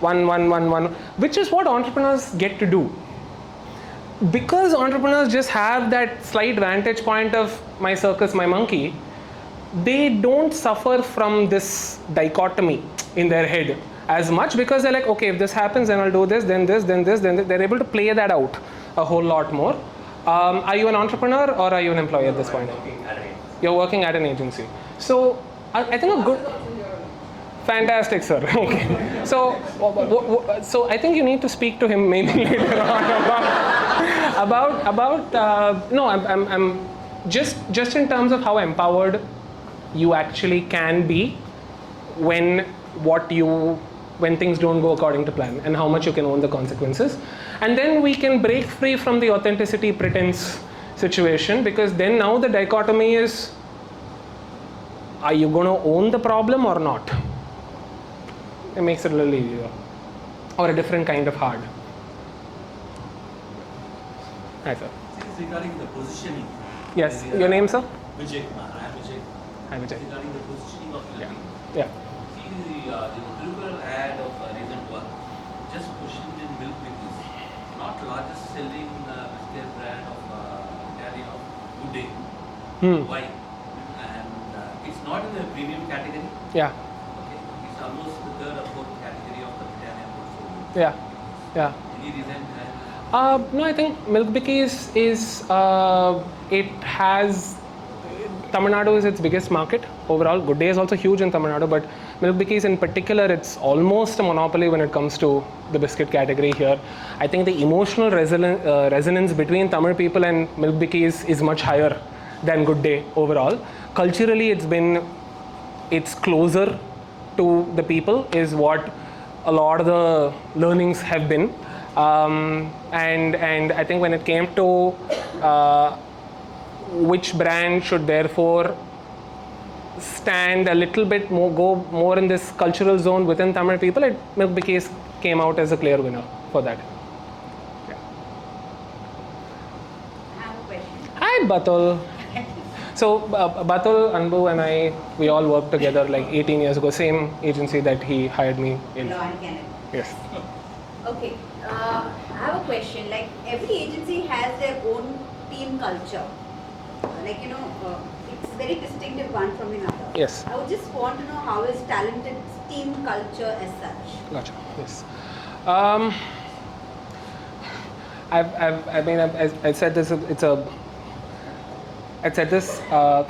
1, 1, 1, 1, which is what entrepreneurs get to do. Because entrepreneurs just have that slight vantage point of my circus, my monkey, they don't suffer from this dichotomy in their head as much because they're like, okay, if this happens, then I'll do this, then this, then this, then this. They're able to play that out a whole lot more. Are you an entrepreneur or are you an employee at this point? You're working at an agency. So I think a good, fantastic, sir. Okay. So I think you need to speak to him maybe later on about no, I'm just in terms of how empowered you actually can be when things don't go according to plan and how much you can own the consequences. And then we can break free from the authenticity pretense situation, because then now the dichotomy is, are you going to own the problem or not? It makes it a little easier, or a different kind of hard. Hi, sir. Regarding the positioning. Yes, your name, sir? Vijay Kumar. I am Vijay. Hi, Vijay. Regarding the positioning of Philippines. Yeah. See the Flipkart ad of recent one, just positioned in milk cookies, not largest selling biscuit brand of Italian of good day. Why? And it's not in the premium category. Yeah. Okay. It's almost the third or fourth category of the Italian portfolio. Yeah. Yeah. Any reason? No, I think Milk Bikis is it has Tamil Nadu is its biggest market overall. Good Day is also huge in Tamil Nadu, but Milk Bikis in particular, it's almost a monopoly when it comes to the biscuit category here. I think the emotional resonance between Tamil people and Milk Bikis is much higher than Good Day overall. Culturally, it's closer to the people is what a lot of the learnings have been. And I think when it came to which brand should therefore stand a little bit more, go more in this cultural zone within Tamil people, Milk Bikis came out as a clear winner for that. Yeah. I have a question. Hi, Batul. So Batul, Anbu and I, we all worked together like 18 years ago, same agency that he hired me in. Law and Canon. Yes. Okay, I have a question. Like every agency has their own team culture. Like it's very distinctive one from another. Yes. I would just want to know how is Talented's team culture as such. Gotcha. Yes. I said this. I said this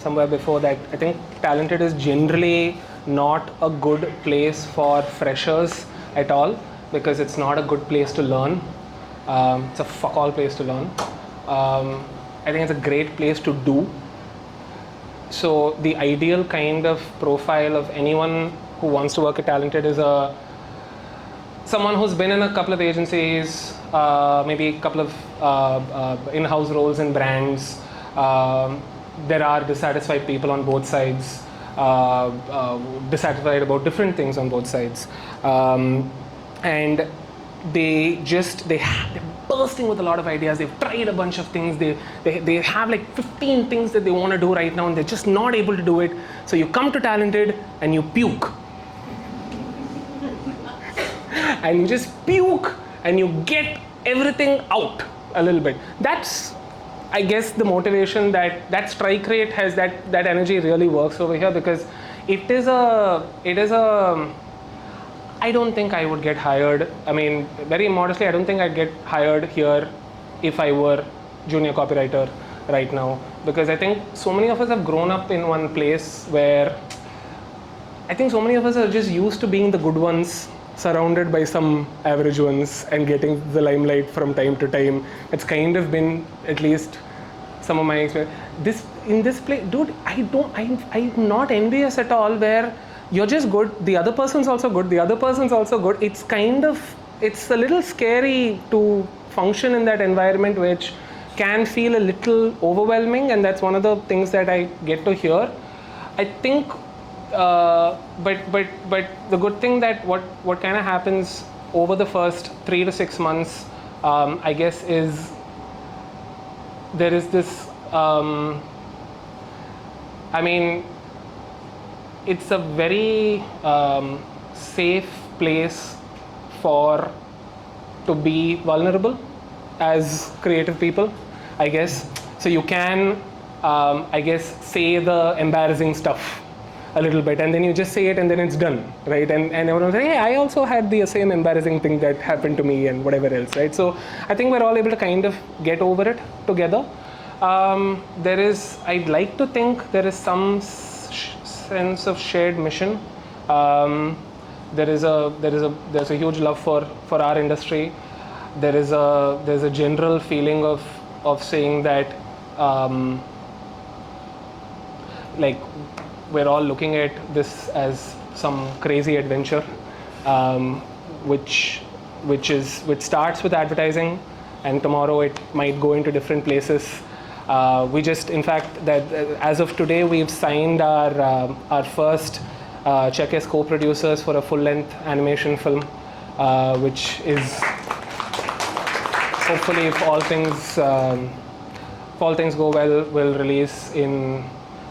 somewhere before that I think Talented is generally not a good place for freshers at all because it's not a good place to learn. It's a fuck all place to learn. I think it's a great place to do. So the ideal kind of profile of anyone who wants to work at Talented is someone who's been in a couple of agencies, maybe a couple of in-house roles in brands. There are dissatisfied people on both sides, dissatisfied about different things on both sides, and they're bursting with a lot of ideas. They've tried a bunch of things. They have like 15 things that they want to do right now, and they're just not able to do it. So you come to Talented and you puke, and you just puke, and you get everything out a little bit. That's, I guess, the motivation that strike rate has, that energy really works over here, because it is a I don't think I would get hired. I mean, very modestly, I don't think I'd get hired here if I were junior copywriter right now, because I think so many of us have grown up in one place where I think so many of us are just used to being the good ones, surrounded by some average ones and getting the limelight from time to time. It's kind of been, at least some of my experience. In this place, dude, I'm not envious at all, where you're just good, the other person's also good, the other person's also good. It's a little scary to function in that environment, which can feel a little overwhelming, and that's one of the things that I get to hear. I think but the good thing that what kind of happens over the first 3 to 6 months, I guess, is there is this I mean, it's a very safe place to be vulnerable as creative people, I guess. So you can I guess say the embarrassing stuff a little bit, and then you just say it, and then it's done, right? And everyone say, hey, I also had the same embarrassing thing that happened to me, and whatever else, right? So I think we're all able to kind of get over it together. I'd like to think there is some sense of shared mission. There's a huge love for our industry. There's a general feeling of saying that like we're all looking at this as some crazy adventure, which starts with advertising, and tomorrow it might go into different places. In fact, that as of today, we've signed our first check as co-producers for a full-length animation film, which is hopefully, if all things go well, will release in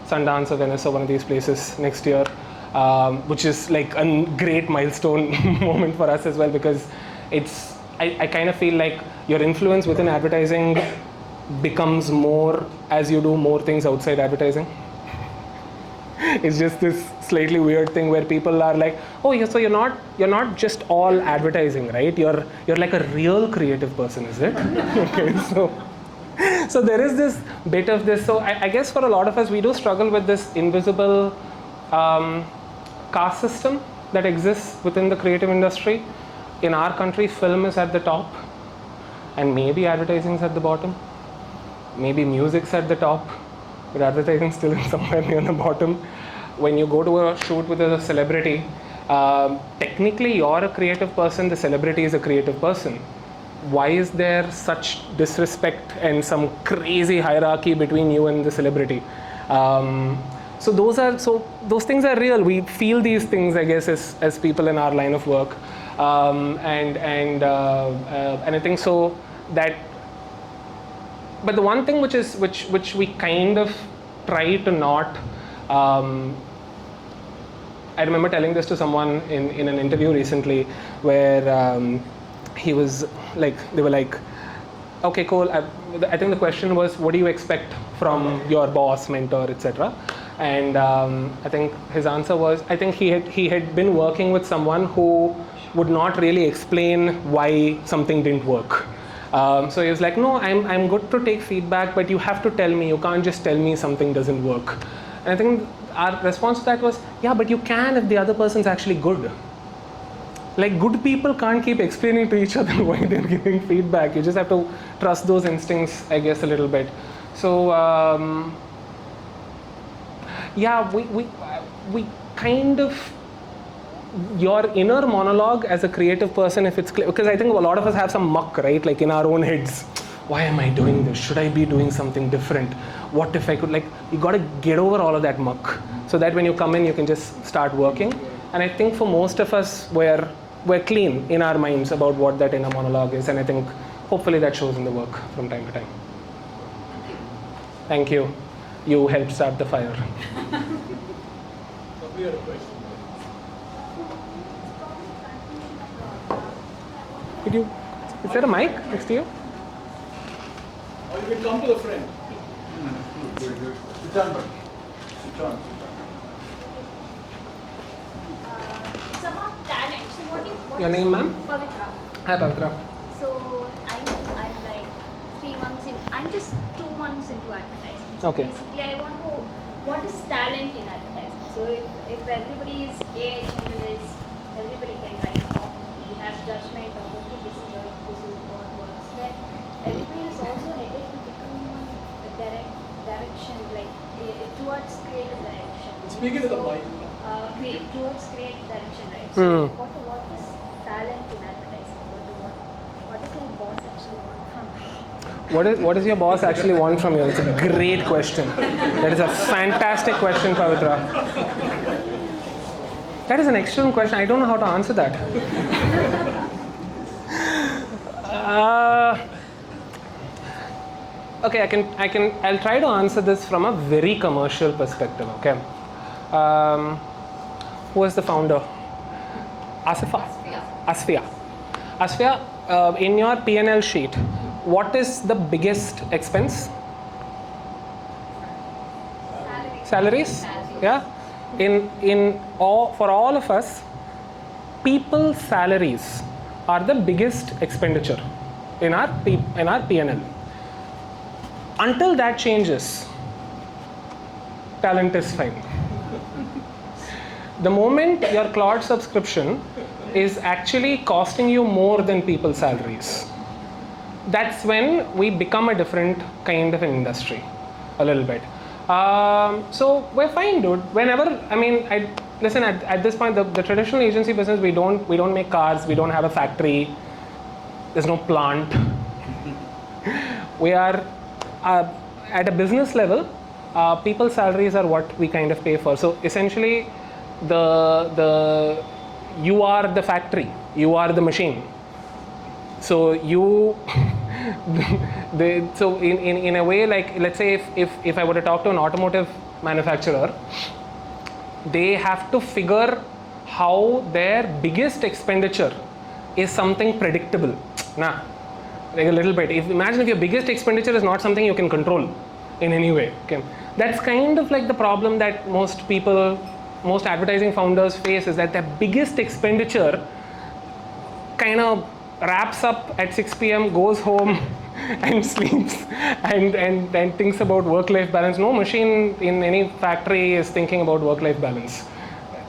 Sundance or Venice or one of these places next year, which is like a great milestone moment for us as well, because I kind of feel like your influence within advertising becomes more as you do more things outside advertising. It's just this slightly weird thing where people are like, oh, yeah, so you're not just all advertising, right? You're like a real creative person, is it? Okay, So there is this bit of this. So I guess for a lot of us, we do struggle with this invisible caste system that exists within the creative industry. In our country, film is at the top, and maybe advertising is at the bottom. Maybe music's at the top, but advertising still is somewhere near the bottom. When you go to a shoot with a celebrity, technically you're a creative person, the celebrity is a creative person. Why is there such disrespect and some crazy hierarchy between you and the celebrity? So those things are real. We feel these things, I guess, as people in our line of work, and I think so that. But the one thing which we kind of try to not. I remember telling this to someone in an interview recently, where he was like, they were like, okay, cool. I think the question was, what do you expect from your boss, mentor, etc. And I think his answer was, I think he had been working with someone who would not really explain why something didn't work. So he was like, no, I'm good to take feedback, but you have to tell me. You can't just tell me something doesn't work. And I think our response to that was, yeah, but you can if the other person's actually good. Like, good people can't keep explaining to each other why they're giving feedback. You just have to trust those instincts, I guess, a little bit. So yeah, we kind of, your inner monologue as a creative person, if it's clear, because I think a lot of us have some muck, right? Like in our own heads. Why am I doing this? Should I be doing something different? What if I could, like, you got to get over all of that muck so that when you come in, you can just start working. And I think for most of us, we're clean in our minds about what that inner monologue is. And I think hopefully that shows in the work from time to time. Thank you. You helped start the fire. We had a question. Is there a mic next to you? Or you can come to the front. Sit on. It's about talent. So what Your name, ma'am? Pavitra. Hi, Pavitra. So I'm like 3 months in. I'm just 2 months into advertising. So Okay. basically, I want to know what is talent in advertising. So if everybody is AI generalist, everybody can write copy, has judgment of okay, this is what works. Then everybody is also headed to become a direction, like towards creative direction. Speaking to the mic. Towards creative direction, right? So what is talent in advertising? What does your boss actually want from you? What does your boss actually want from you? It's a great question. That is a fantastic question, Pavitra. That is an excellent question. I don't know how to answer that. Okay, I'll try to answer this from a very commercial perspective. Okay, who is the founder? Asfiya. In your P&L sheet, what is the biggest expense? Salaries. Yeah. For all of us, people's salaries are the biggest expenditure in our P&L. Until that changes, talent is fine. The moment your cloud subscription is actually costing you more than people's salaries, that's when we become a different kind of an industry, a little bit. So we're fine, dude. Listen, at this point, the traditional agency business, we don't make cars, we don't have a factory, there's no plant. We are at a business level, people's salaries are what we kind of pay for. So essentially, you are the factory, you are the machine. So you, so in a way, like, let's say if I were to talk to an automotive manufacturer, they have to figure how their biggest expenditure is something predictable. Like a little bit. Imagine if your biggest expenditure is not something you can control in any way. Okay, that's kind of like the problem that most advertising founders face, is that their biggest expenditure kind of wraps up at 6 p.m., goes home, and sleeps and thinks about work-life balance. No machine in any factory is thinking about work-life balance.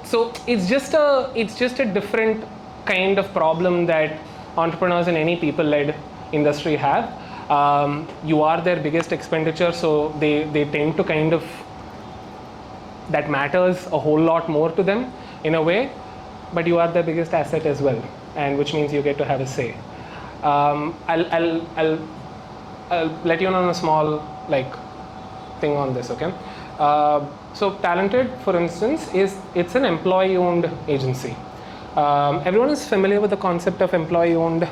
So it's just a different kind of problem that entrepreneurs in any people-led industry have. You are their biggest expenditure, so they tend to kind of, that matters a whole lot more to them in a way, but you are their biggest asset as well, and which means you get to have a say. I'll let you know on a small thing on this, okay? So Talented, for instance, it's an employee-owned agency. Everyone is familiar with the concept of employee-owned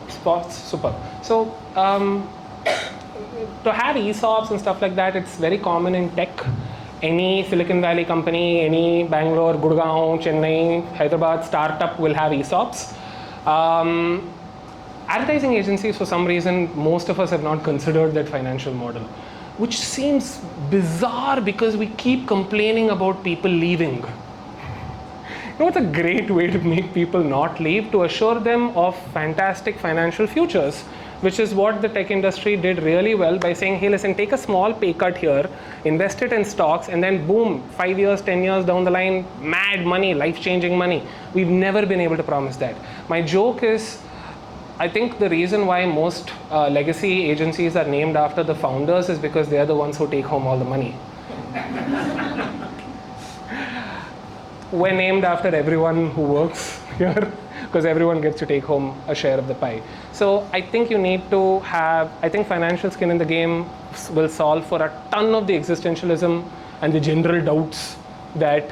spots. Super. So to have ESOPs and stuff like that, it's very common in tech. Any Silicon Valley company, any Bangalore, Gurgaon, Chennai, Hyderabad startup will have ESOPs. Advertising agencies, for some reason, most of us have not considered that financial model, which seems bizarre because we keep complaining about people leaving. You know, it's a great way to make people not leave, to assure them of fantastic financial futures, which is what the tech industry did really well by saying, hey, listen, take a small pay cut here, invest it in stocks, and then boom, 5 years, 10 years down the line, mad money, life-changing money. We've never been able to promise that. My joke is, I think the reason why most legacy agencies are named after the founders is because they are the ones who take home all the money. We're named after everyone who works here because everyone gets to take home a share of the pie. So I think you need to have, I think financial skin in the game will solve for a ton of the existentialism and the general doubts that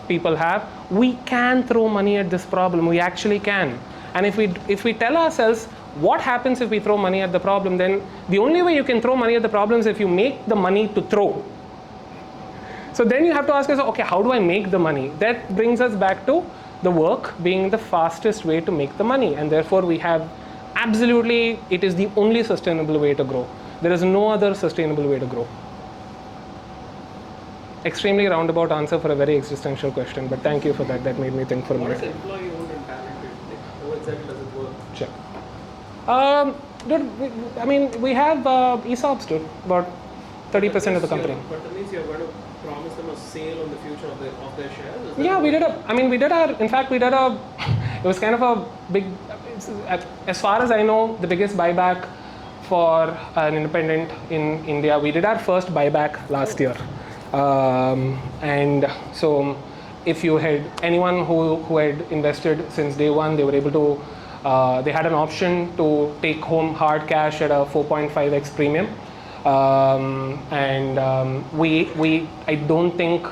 people have. We can throw money at this problem, we actually can. And if we tell ourselves what happens if we throw money at the problem, then the only way you can throw money at the problem is if you make the money to throw. So then you have to ask yourself, okay, how do I make the money? That brings us back to the work being the fastest way to make the money. And therefore we have absolutely, it is the only sustainable way to grow. There is no other sustainable way to grow. Extremely roundabout answer for a very existential question, but thank you for that. That made me think for a minute. What is employee-owned and talented? How exactly does it work? Sure. Dude, I mean, we have ESOPs, dude, about 30% of the company. But that means you're going to promise them a sale on the future of their shares? Yeah, it was kind of a big, as far as I know, the biggest buyback for an independent in India. We did our first buyback last year. And so if you had anyone who had invested since day one, they were able to, they had an option to take home hard cash at a 4.5x premium. I don't think,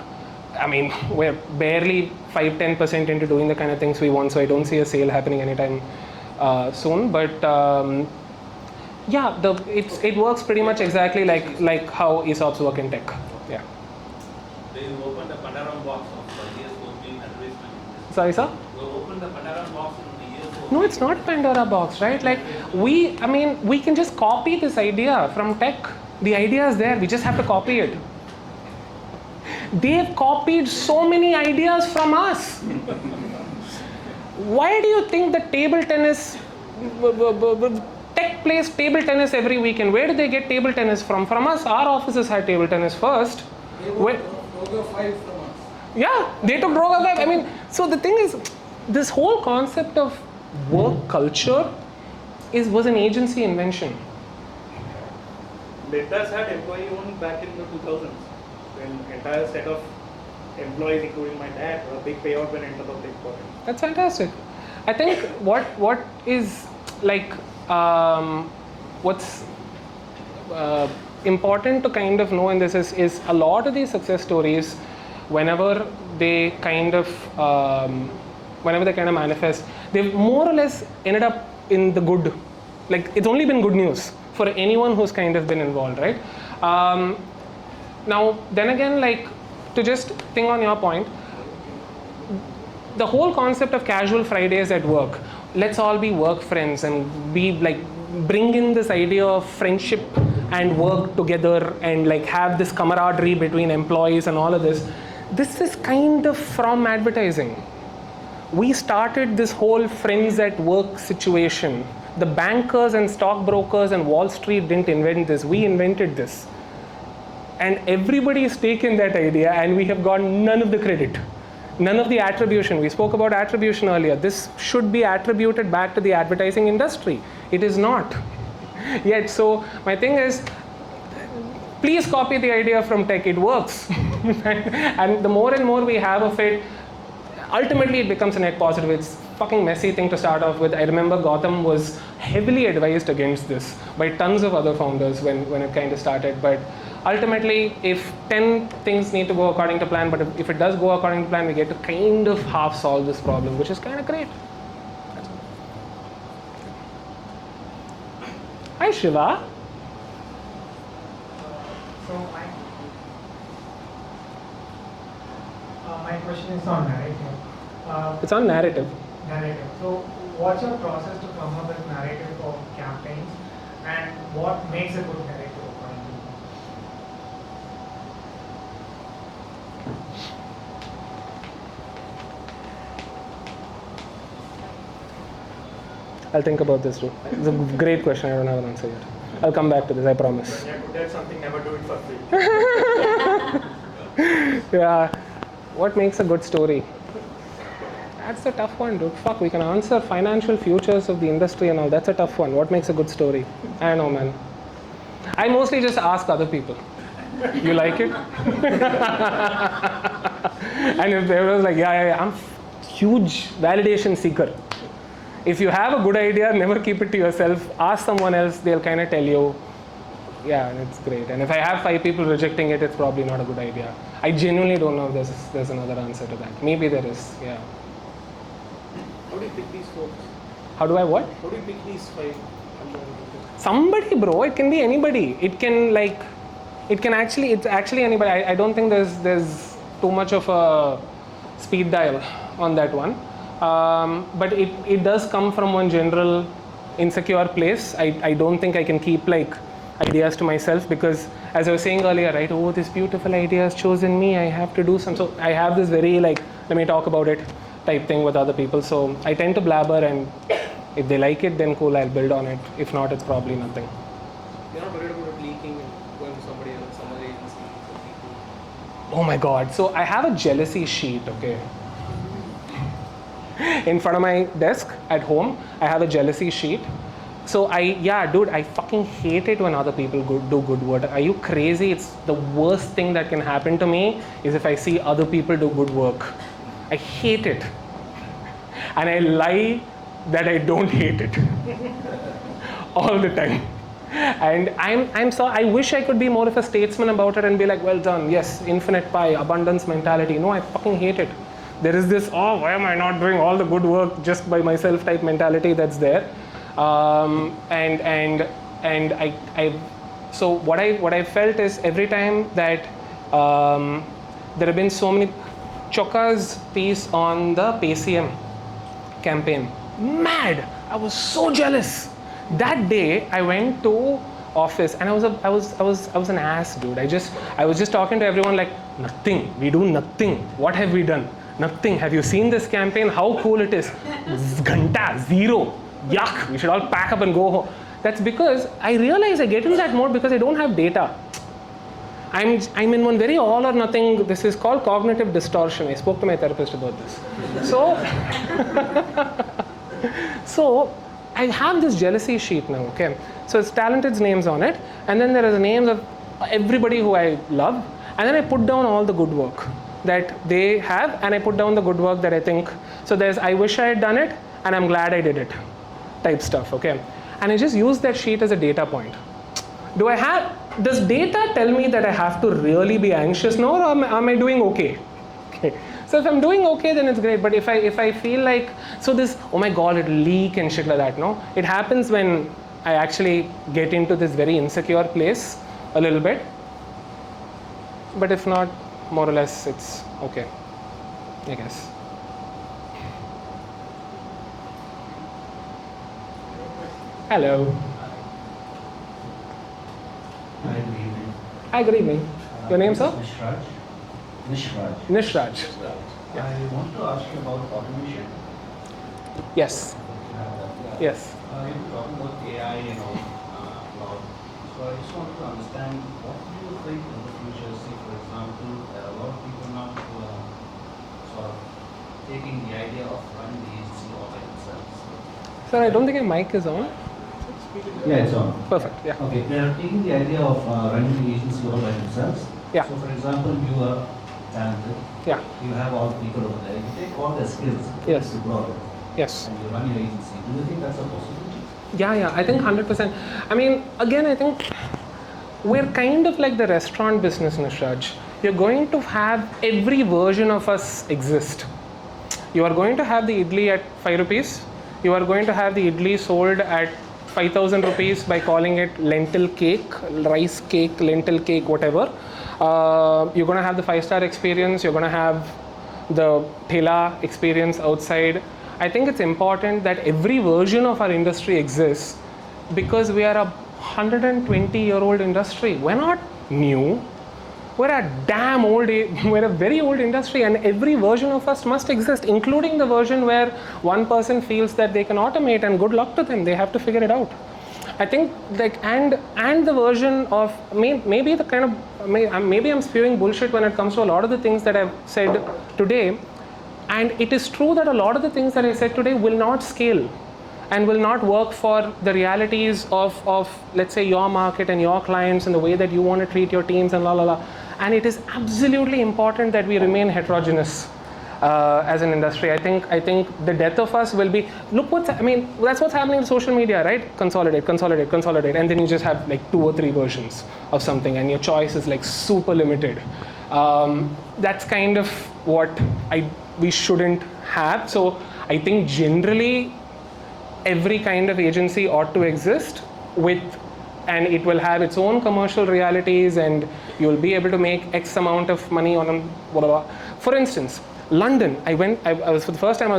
I mean, we're barely 5-10% into doing the kind of things we want, so I don't see a sale happening anytime soon. But yeah, it works pretty much exactly like how ESOPs work in tech. Yeah. They opened the Pandora box of years being advertisement. Sorry, sir? We opened the Pandora box in the years. No, it's not Pandora box, right? Like we can just copy this idea from tech. The idea is there, we just have to copy it. They've copied so many ideas from us. Why do you think that table tennis, tech plays table tennis every weekend? Where do they get table tennis from? From us. Our offices had table tennis first. Droga 5 from us. Yeah, they took Droga 5. I mean, so the thing is, this whole concept of work culture was an agency invention. Dentsu had employee-owned back in the 2000s, when entire set of employees, including my dad, got a big payout when entered the Flipkart. That's fantastic. I think what is like what's important to kind of know in this is a lot of these success stories, whenever they kind of manifest, they've more or less ended up in the good. Like it's only been good news for anyone who's kind of been involved, right? Now, then again, like to just think on your point, the whole concept of casual Fridays at work, let's all be work friends and be like, bring in this idea of friendship and work together and like have this camaraderie between employees and all of this. This is kind of from advertising. We started this whole friends at work situation The bankers and stockbrokers and Wall Street didn't invent this. We invented this. And everybody has taken that idea and we have got none of the credit. None of the attribution. We spoke about attribution earlier. This should be attributed back to the advertising industry. It is not. Yet, so my thing is, please copy the idea from tech. It works. And the more and more we have of it, ultimately it becomes a net positive. It's a fucking messy thing to start off with. I remember Gautam was heavily advised against this by tons of other founders when it kind of started. But ultimately, if 10 things need to go according to plan, but if it does go according to plan, we get to kind of half solve this problem, which is kind of great. Hi Shiva. So my question is on narrative. It's on narrative. Narrative. So what's your process to come up with narrative for campaigns, and what makes a good narrative according to you? I'll think about this too. It's a great question. I don't have an answer yet. I'll come back to this, I promise. When you're good at something, never do it for free. Yeah. What makes a good story? That's a tough one, dude. Fuck, we can answer financial futures of the industry and all. That's a tough one. What makes a good story? I don't know, man. I mostly just ask other people. You like it? And if they was like, yeah, I'm huge validation seeker. If you have a good idea, never keep it to yourself. Ask someone else, they'll kind of tell you, yeah, it's great. And if I have 5 people rejecting it, it's probably not a good idea. I genuinely don't know if there's another answer to that. Maybe there is, yeah. How do you pick these folks? How do I what? How do you pick these 5? Somebody, bro. It can be anybody. It's actually anybody. I don't think there's too much of a speed dial on that one. But it does come from one general insecure place. I don't think I can keep like ideas to myself, because as I was saying earlier, right, oh, this beautiful idea has chosen me, I have to do some. So I have this very like, let me talk about it type thing with other people. So I tend to blabber, and if they like it, then cool, I'll build on it. If not, it's probably nothing. You're not worried about it leaking and going to somebody else, some other agency, some people? Oh my God. So I have a jealousy sheet, okay. In front of my desk at home, I have a jealousy sheet. So dude, I fucking hate it when other people do good work. Are you crazy? It's the worst thing that can happen to me is if I see other people do good work. I hate it. And I lie that I don't hate it all the time. And I wish I could be more of a statesman about it and be like, well done, yes, infinite pie, abundance mentality. No, I fucking hate it. There is this, oh, why am I not doing all the good work just by myself type mentality that's there. So what I felt is every time that there have been so many, Choka's piece on the PCM campaign, mad, I was so jealous. That day I went to office and I was an ass, dude. I was just talking to everyone like, nothing, we do nothing. What have we done? Nothing. Have you seen this campaign? How cool it is. Ghanta, zero. Yuck, we should all pack up and go home. That's because I realize I get in that mode because I don't have data. I'm in one very all or nothing, this is called cognitive distortion. I spoke to my therapist about this. So I have this jealousy sheet now, okay? So it's Talented's names on it, and then there are the names of everybody who I love, and then I put down all the good work that they have, and I put down the good work that I think, so there's I wish I had done it, and I'm glad I did it, type stuff, okay? And I just use that sheet as a data point. Does data tell me that I have to really be anxious now, or am I doing okay? Okay. So if I'm doing okay, then it's great. But if I feel like, so this, oh my God, it'll leak and shit like that, no? It happens when I actually get into this very insecure place a little bit. But if not, more or less, it's okay, I guess. Hello. Hi, good evening. Hi, good evening. Your name, sir? Nishraj. Nishraj. I want to ask you about automation. Yes. Yes. You've been talking about AI and all a lot. So I just wanted to understand what do you think in the future? See, for example, there are a lot of people now who are sort of taking the idea of running the agency all by themselves. Sir, I don't think your mic is on. Yeah, it's on. Perfect, yeah. Okay, they are taking the idea of running the agency all by themselves. Yeah. So, for example, you are talented. Yeah. You have all the people over there. You take all their skills. Yes. You grow. Yes. And you run your agency. Do you think that's a possibility? Yeah, I think 100%. I mean, again, I think we're kind of like the restaurant business, Nishraj. You're going to have every version of us exist. You are going to have the idli at 5 rupees. You are going to have the idli sold at 5,000 rupees by calling it lentil cake, rice cake, lentil cake, whatever. You're going to have the 5-star experience. You're going to have the thela experience outside. I think it's important that every version of our industry exists because we are a 120-year-old industry. We're not new. We're a damn old, we're a very old industry, and every version of us must exist, including the version where one person feels that they can automate, and good luck to them, they have to figure it out. I think like, and the version of, maybe the kind of, maybe I'm spewing bullshit when it comes to a lot of the things that I've said today, and it is true that a lot of the things that I said today will not scale and will not work for the realities of let's say your market and your clients and the way that you want to treat your teams and la la la. And it is absolutely important that we remain heterogeneous as an industry. I think the death of us will be, look what's, I mean, that's what's happening in social media, right? Consolidate, and then you just have like 2 or 3 versions of something and your choice is like super limited. That's kind of what we shouldn't have. So I think generally every kind of agency ought to exist and it will have its own commercial realities, and you'll be able to make X amount of money on whatever. For instance, London. I was for the first time. I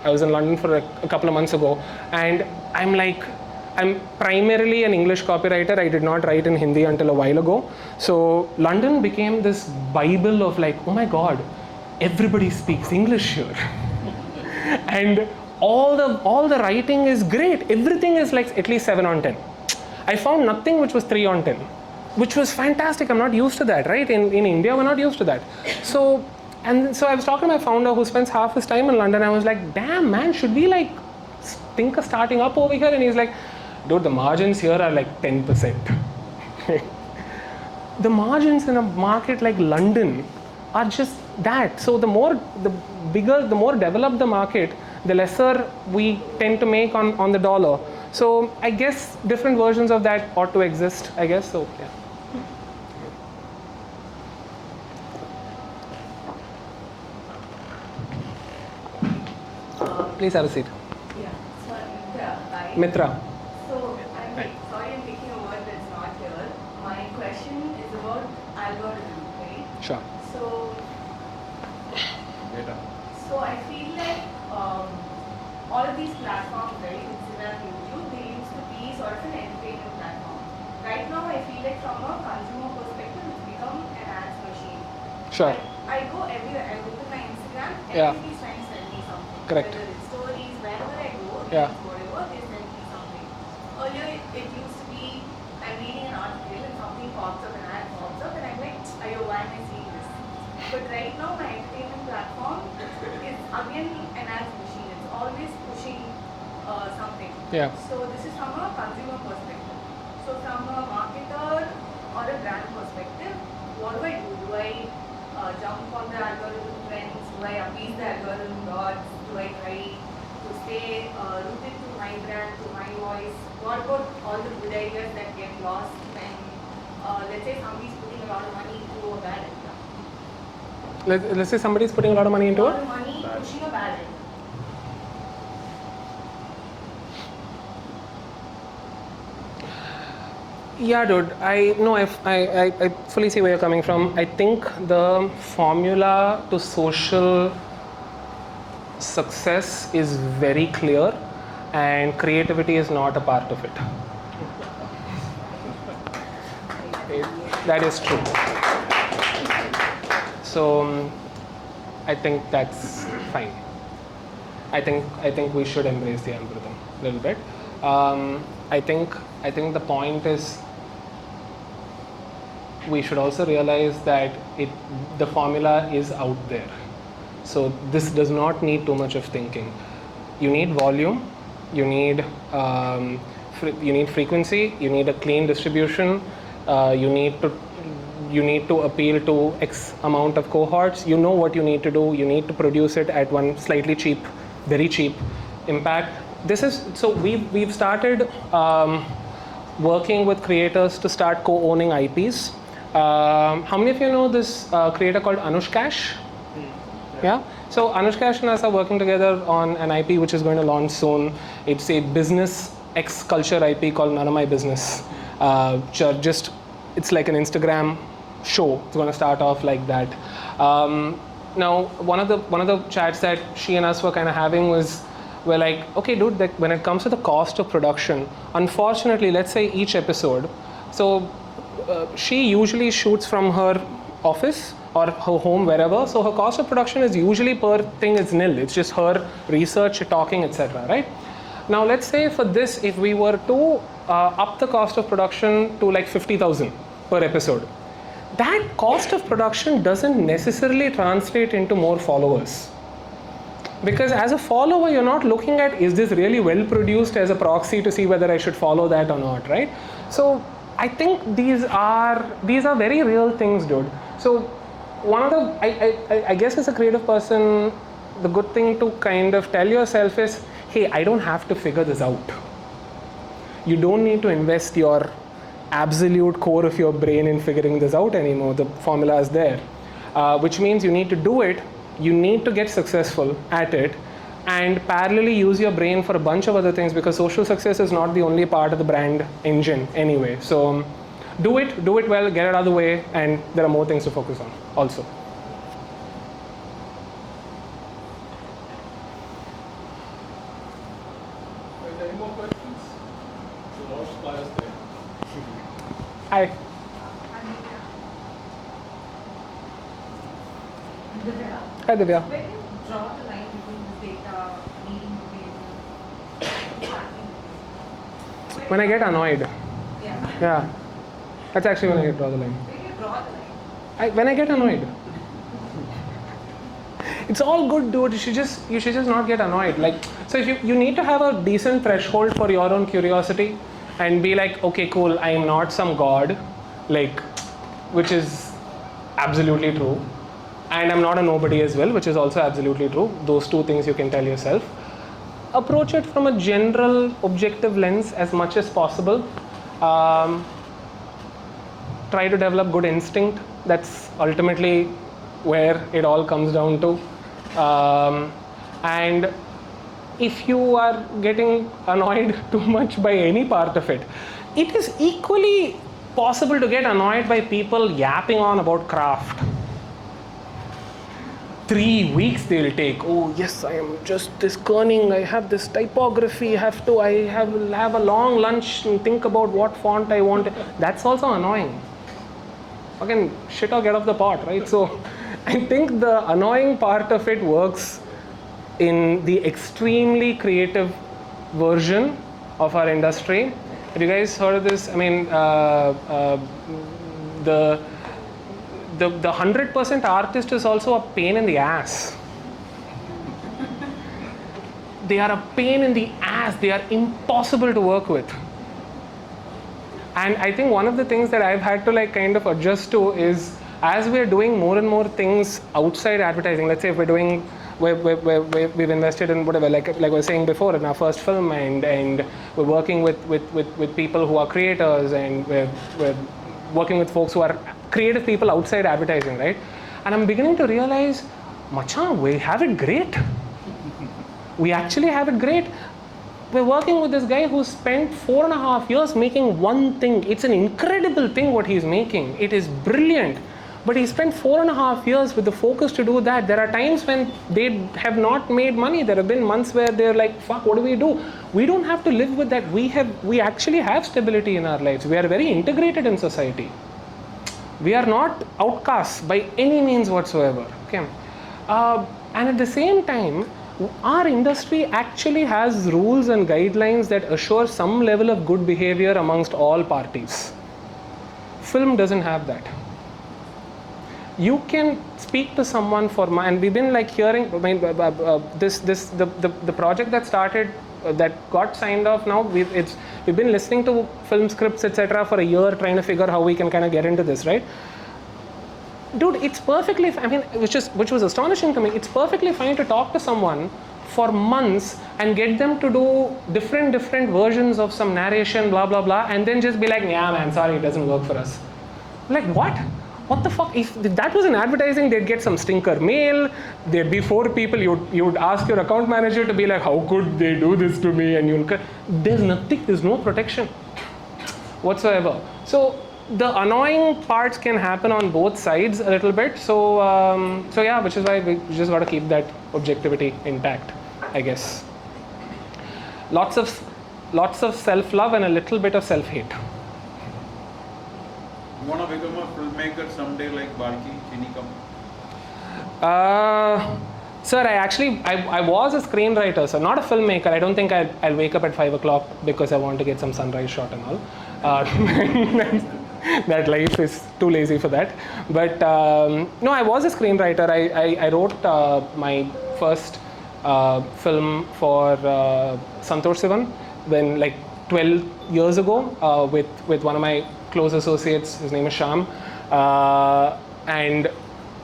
was in London for a couple of months ago, and I'm primarily an English copywriter. I did not write in Hindi until a while ago. So London became this Bible of like, oh my God, everybody speaks English here, and all the writing is great. Everything is like at least 7 on 10. I found nothing which was 3 on 10, which was fantastic. I'm not used to that, right? In India, we're not used to that. So I was talking to my founder who spends half his time in London. I was like, damn man, should we like think of starting up over here? And he's like, dude, the margins here are like 10%. The margins in a market like London are just that. So the more developed the market, the lesser we tend to make on the dollar. So I guess different versions of that ought to exist, I guess. So yeah. Please have a seat. Yeah, so Mitra, right? Mitra. So sorry I'm taking a word that's not here. My question is about algorithm, right? Sure. So Data. I feel like all of these platforms, right, Instagram, YouTube, they used to be sort of an entertainment platform. Right now, I feel like from a consumer perspective, it's become an ads machine. Sure. I go everywhere. I open my Instagram, Yeah. everybody's trying to sell me something. Correct. Whether it's stories, wherever I go, Yeah. whatever, they send me something. Earlier, it used to be, I'm reading an article and something pops up, an ad pops up, and I'm like, ayo, why am I seeing this? But right now, my entertainment platform is again an ads machine. It's always pushing something. Yeah. So this is from a consumer perspective. So from a marketer or a brand perspective, what do? Do I jump on the algorithm trends? Do I appease the algorithm gods? Do I try to stay rooted to my brand, to my voice? What about all the good ideas that get lost when, let's say, somebody's putting a lot of money into a bad idea? Let's say somebody's putting a lot of money into A it. lot of money pushing a bad idea. Yeah, dude. I fully see where you're coming from. I think the formula to social success is very clear, and creativity is not a part of it. That is true. So I think that's fine. I think we should embrace the algorithm a little bit. I think the point is we should also realize that the formula is out there. So this does not need too much of thinking. You need volume, you need frequency, you need a clean distribution, you need to appeal to X amount of cohorts. You know what you need to do. You need to produce it at one slightly cheap, very cheap impact. We've started working with creators to start co-owning IPs. How many of you know this creator called Anushkash? Yeah. So Anushkash and us are working together on an IP which is going to launch soon. It's a business X culture IP called None of My Business. It's like an Instagram show. It's going to start off like that. Now, one of the chats that she and us were kind of having was, we're like, okay, dude, when it comes to the cost of production, unfortunately, let's say each episode. So she usually shoots from her office or her home, wherever. So her cost of production is usually per thing is nil. It's just her research, talking, etc. Right? Now, let's say for this, if we were to up the cost of production to like 50,000 per episode, that cost of production doesn't necessarily translate into more followers. Because as a follower, you're not looking at, is this really well produced as a proxy to see whether I should follow that or not, right? So I think these are very real things, dude. So one of the, I guess as a creative person, the good thing to kind of tell yourself is, hey, I don't have to figure this out. You don't need to invest your absolute core of your brain in figuring this out anymore. The formula is there, which means you need to do it. You need to get successful at it and parallelly use your brain for a bunch of other things, because social success is not the only part of the brand engine anyway. So do it well, get it out of the way, and there are more things to focus on also. Any more questions? The Lord's Flyers there. Hi. Hi, Divya. Where do you draw the line between the data needing to be When I get annoyed. Yeah. That's actually when I draw the line. Where do you draw the line? When I get annoyed. It's all good, dude. You should just not get annoyed. Like, so if you need to have a decent threshold for your own curiosity and be like, okay, cool, I am not some god, like, which is absolutely true. And I'm not a nobody as well, which is also absolutely true. Those two things you can tell yourself. Approach it from a general objective lens as much as possible. Try to develop good instinct. That's ultimately where it all comes down to. And if you are getting annoyed too much by any part of it, it is equally possible to get annoyed by people yapping on about craft. 3 weeks they'll take. Oh yes, I am just this kerning, I have this typography, I have a long lunch and think about what font I want. That's also annoying. Again, shit or get off the pot, right? So I think the annoying part of it works in the extremely creative version of our industry. Have you guys heard of this? I mean, the 100% artist is also a pain in the ass. They are a pain in the ass. They are impossible to work with. And I think one of the things that I've had to like kind of adjust to is, as we're doing more and more things outside advertising, let's say if we've invested in whatever, like I was saying before, in our first film, and we're working with people who are creators, and we're working with folks who are creative people outside advertising, right? And I'm beginning to realize, machan, we have it great. We actually have it great. We're working with this guy who spent 4.5 years making one thing. It's an incredible thing what he's making. It is brilliant. But he spent 4.5 years with the focus to do that. There are times when they have not made money. There have been months where they're like, fuck, what do we do? We don't have to live with that. We actually have stability in our lives. We are very integrated in society. We are not outcasts by any means whatsoever. Okay. And at the same time, our industry actually has rules and guidelines that assure some level of good behavior amongst all parties. Film doesn't have that. You can speak to someone and we've been like hearing, I mean, the project that started, that got signed off now, we've been listening to film scripts, etc. for a year, trying to figure how we can kind of get into this, right? Dude, it's perfectly, I mean, which was astonishing to me. It's perfectly fine to talk to someone for months and get them to do different versions of some narration, blah, blah, blah, and then just be like, yeah, man, sorry, it doesn't work for us. Like, what? What the fuck? If that was in advertising, they'd get some stinker mail. There'd be 4 people. You'd ask your account manager to be like, how could they do this to me? And there's nothing. There's no protection whatsoever. So the annoying parts can happen on both sides a little bit. So yeah, which is why we just got to keep that objectivity intact, I guess. Lots of self-love and a little bit of self-hate. You want to become a filmmaker someday like Balki, Chinikam? Sir, I was a screenwriter, so not a filmmaker. I don't think I'll wake up at 5 o'clock because I want to get some sunrise shot and all. That life is too lazy for that. But no, I was a screenwriter. I wrote my first film for Santosh Sivan when like 12 years ago with one of my close associates. His name is Sham, and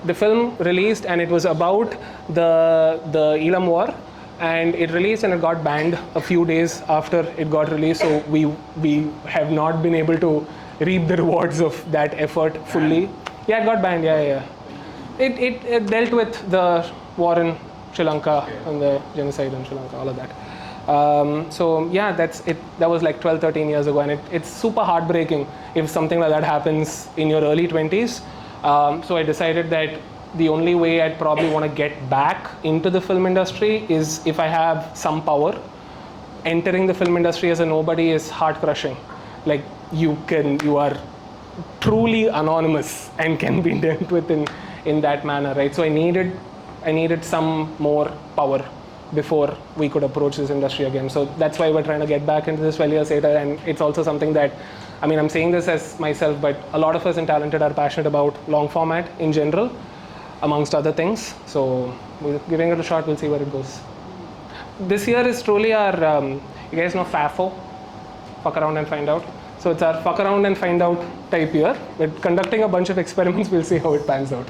the film released, and it was about the Elam War, and it released and it got banned a few days after it got released. So we have not been able to reap the rewards of that effort fully. Yeah, it got banned. Yeah. It dealt with the war in Sri Lanka and the genocide in Sri Lanka, all of that. So yeah, that's it. That was like 12-13 years ago, and it's super heartbreaking if something like that happens in your early 20s. So I decided that the only way I'd probably want to get back into the film industry is if I have some power. Entering the film industry as a nobody is heart crushing. Like you are truly anonymous and can be dealt with in that manner, right? So I needed some more power before we could approach this industry again. So that's why we're trying to get back into this 12 years later. And it's also something that, I mean, I'm saying this as myself, but a lot of us in Talented are passionate about long format in general, amongst other things. So we're giving it a shot, we'll see where it goes. This year is truly our, you guys know FAFO, fuck around and find out. So it's our fuck around and find out type year. We're conducting a bunch of experiments, we'll see how it pans out.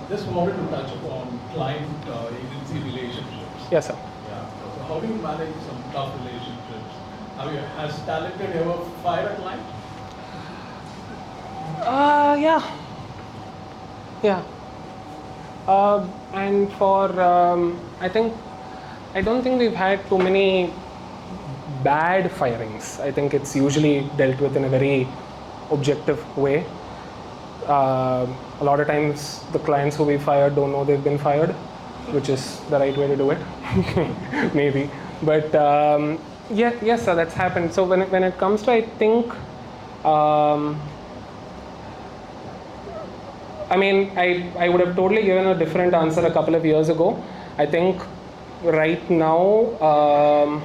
Just wanted to touch upon client-agency relationships. Yes, sir. Yeah. So how do you manage some tough relationships? Has Talented ever fired a client? Yeah. And for I don't think we've had too many bad firings. I think it's usually dealt with in a very objective way. A lot of times the clients who we fired don't know they've been fired, which is the right way to do it. Maybe. But yes, sir, that's happened. So when it comes to, I think, I mean, I would have totally given a different answer a couple of years ago. I think right now,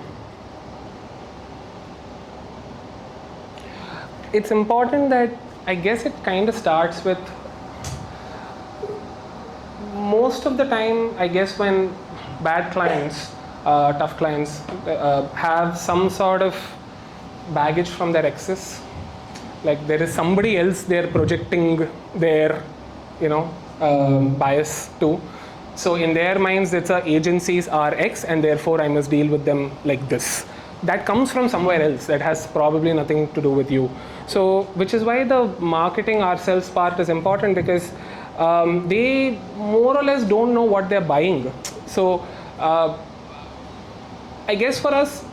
it's important that, I guess it kind of starts with, most of the time, I guess when bad clients, tough clients, have some sort of baggage from their exes, like there is somebody else they're projecting their, bias to. So in their minds, it's agencies are X and therefore I must deal with them like this. That comes from somewhere else. That has probably nothing to do with you. So, which is why the marketing ourselves part is important, because they more or less don't know what they're buying. So, I guess for us,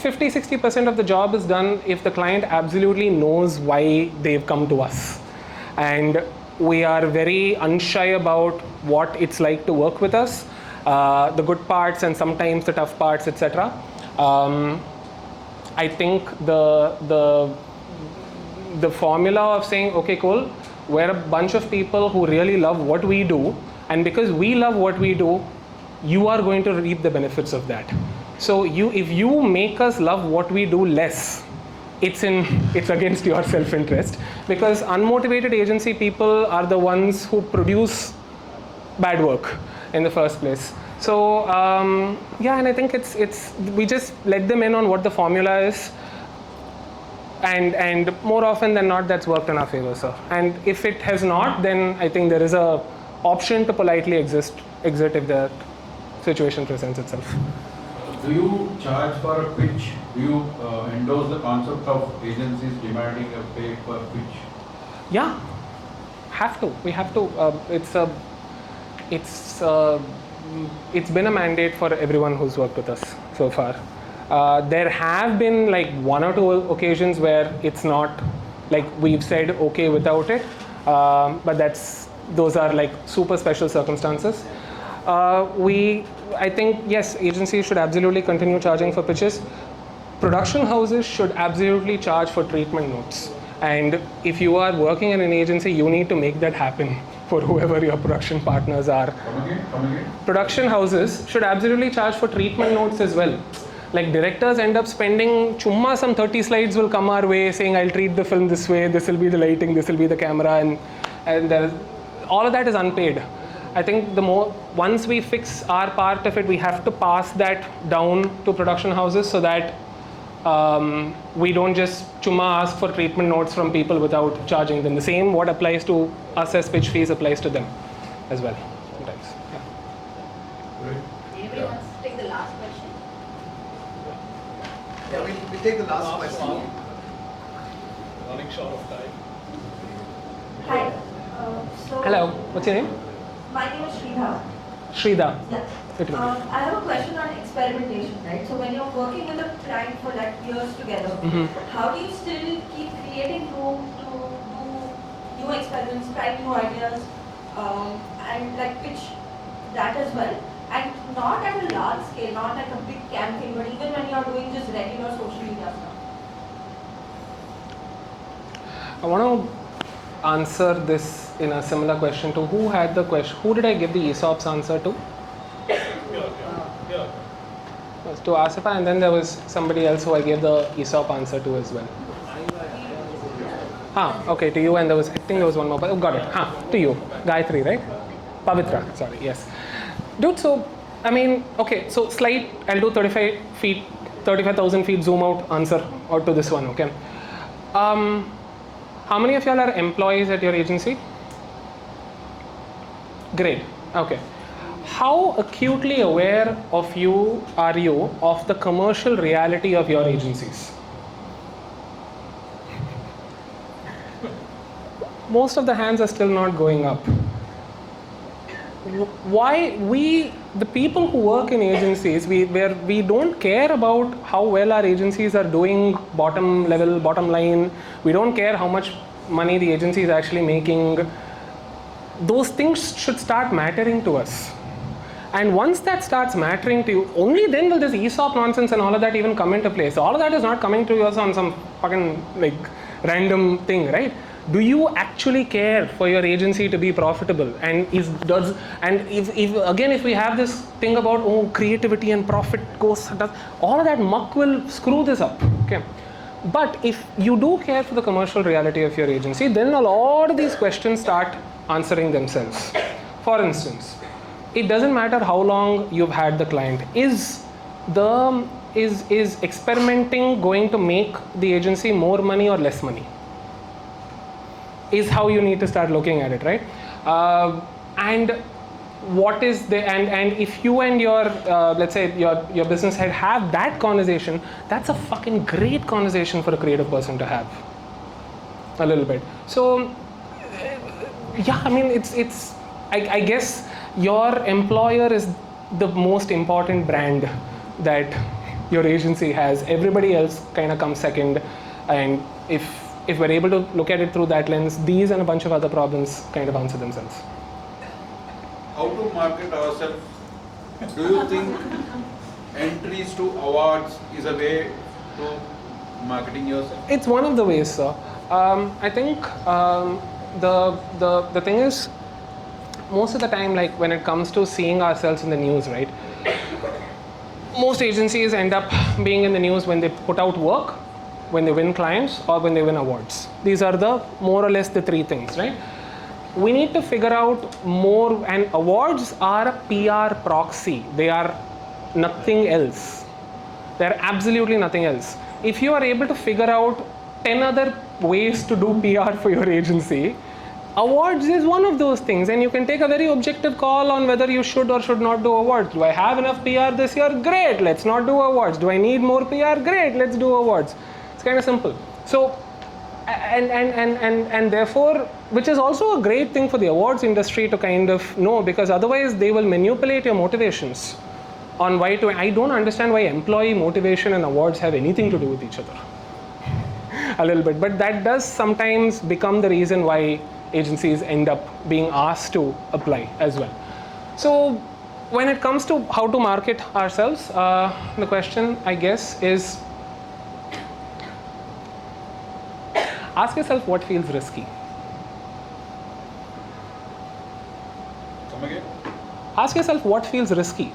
50-60% of the job is done if the client absolutely knows why they've come to us. And we are very unshy about what it's like to work with us. the good parts and sometimes the tough parts, etc. I think the formula of saying, okay, cool, we're a bunch of people who really love what we do, and because we love what we do, you are going to reap the benefits of that. So if you make us love what we do less, it's against your self-interest, because unmotivated agency people are the ones who produce bad work in the first place. So yeah, and I think we just let them in on what the formula is, and more often than not, that's worked in our favor, sir. And if it has not, then I think there is a option to politely exit if the situation presents itself. Do you charge for a pitch? Do you endorse the concept of agencies demanding a pay per pitch? Yeah, have to. We have to. It's been a mandate for everyone who's worked with us so far. There have been like 1 or 2 occasions where it's not, like we've said okay without it, but those are like super special circumstances. I think yes, agencies should absolutely continue charging for pitches. Production houses should absolutely charge for treatment notes. And if you are working in an agency, you need to make that happen for whoever your production partners are. Come again. Production houses should absolutely charge for treatment notes as well. Like directors end up spending chumma, some 30 slides will come our way saying, I'll treat the film this way, this will be the lighting, this will be the camera, and all of that is unpaid. I think once we fix our part of it, we have to pass that down to production houses so that we don't just chumma ask for treatment notes from people without charging them. The same what applies to us as pitch fees applies to them as well sometimes. Yeah. Anybody wants to take the last question? Yeah, we take the last question. Running short of time. Hi. Hello, what's your name? My name is Shridhar. Shridhar. Yeah. I have a question on experimentation, right? So when you're working with a client for like years together, how do you still keep creating room to do new experiments, try new ideas, and like pitch that as well? And not at a large scale, not like a big campaign, but even when you're doing just regular social media stuff. I want to answer this in a similar question to who had the question. Who did I give the ESOP's answer to? It was to Asifa, and then there was somebody else who I gave the ESOP answer to as well. Okay, to you, and I think there was one more, but got it. To you, Gayatri, right? Pavitra, sorry, yes. Dude, so, I mean, okay, so I'll do 35,000 feet zoom out answer to this one, okay? How many of y'all are employees at your agency? Great, okay. How acutely aware are you of the commercial reality of your agencies? Most of the hands are still not going up. Why the people who work in agencies, we don't care about how well our agencies are doing bottom line. We don't care how much money the agency is actually making. Those things should start mattering to us. And once that starts mattering to you, only then will this ESOP nonsense and all of that even come into place. So all of that is not coming to us on some fucking like random thing, right? Do you actually care for your agency to be profitable? And if we have this thing about creativity and profit goes, all of that muck will screw this up. Okay. But if you do care for the commercial reality of your agency, then a lot of these questions start answering themselves. For instance, it doesn't matter how long you've had the client. Is experimenting going to make the agency more money or less money? Is how you need to start looking at it, right? And what is the and if you and your let's say your business head have that conversation, that's a fucking great conversation for a creative person to have. A little bit. So yeah, I mean I guess your employer is the most important brand that your agency has. Everybody else kind of comes second, and if we're able to look at it through that lens, these and a bunch of other problems kind of answer themselves. How to market ourselves Do you think entries to awards is a way to marketing yourself? It's one of the ways, sir. I think the thing is, most of the time, like when it comes to seeing ourselves in the news, right? Most agencies end up being in the news when they put out work, when they win clients, or when they win awards. These are the more or less the three things, right? We need to figure out more, and awards are a PR proxy. They are nothing else. They are absolutely nothing else. If you are able to figure out 10 other ways to do PR for your agency, awards is one of those things, and you can take a very objective call on whether you should or should not do awards. Do I have enough PR this year? Great, let's not do awards. Do I need more PR? Great, let's do awards. It's kind of simple. So, and therefore, which is also a great thing for the awards industry to kind of know, because otherwise they will manipulate your motivations on why to. I don't understand why employee motivation and awards have anything to do with each other. A little bit, but that does sometimes become the reason why agencies end up being asked to apply as well. So when it comes to how to market ourselves, the question, I guess, is ask yourself what feels risky. Come again? Ask yourself what feels risky.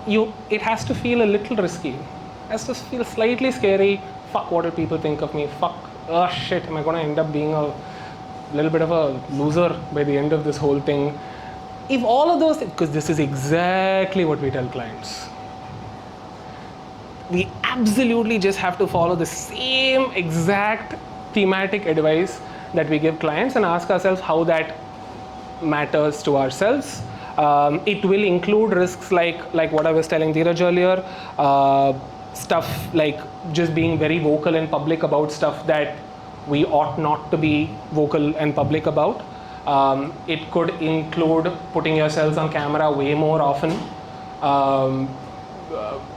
It has to feel a little risky. It has to feel slightly scary. Fuck, what will people think of me? Fuck, oh shit, am I going to end up being a little bit of a loser by the end of this whole thing? If all of those, because this is exactly what we tell clients. We absolutely just have to follow the same exact thematic advice that we give clients and ask ourselves how that matters to ourselves. It will include risks like what I was telling Dheeraj earlier, stuff like just being very vocal in public about stuff that we ought not to be vocal and public about. It could include putting yourselves on camera way more often,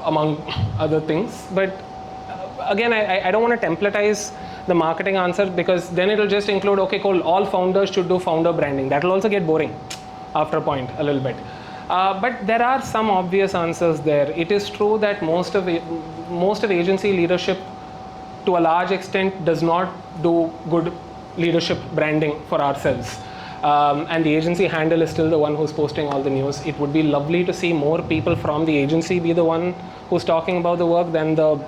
among other things. But again, I don't want to templatize the marketing answer, because then it'll just include, okay, cool, all founders should do founder branding. That'll also get boring after a point a little bit. But there are some obvious answers there. It is true that most of agency leadership, to a large extent, does not do good leadership branding for ourselves. And the agency handle is still the one who's posting all the news. It would be lovely to see more people from the agency be the one who's talking about the work than the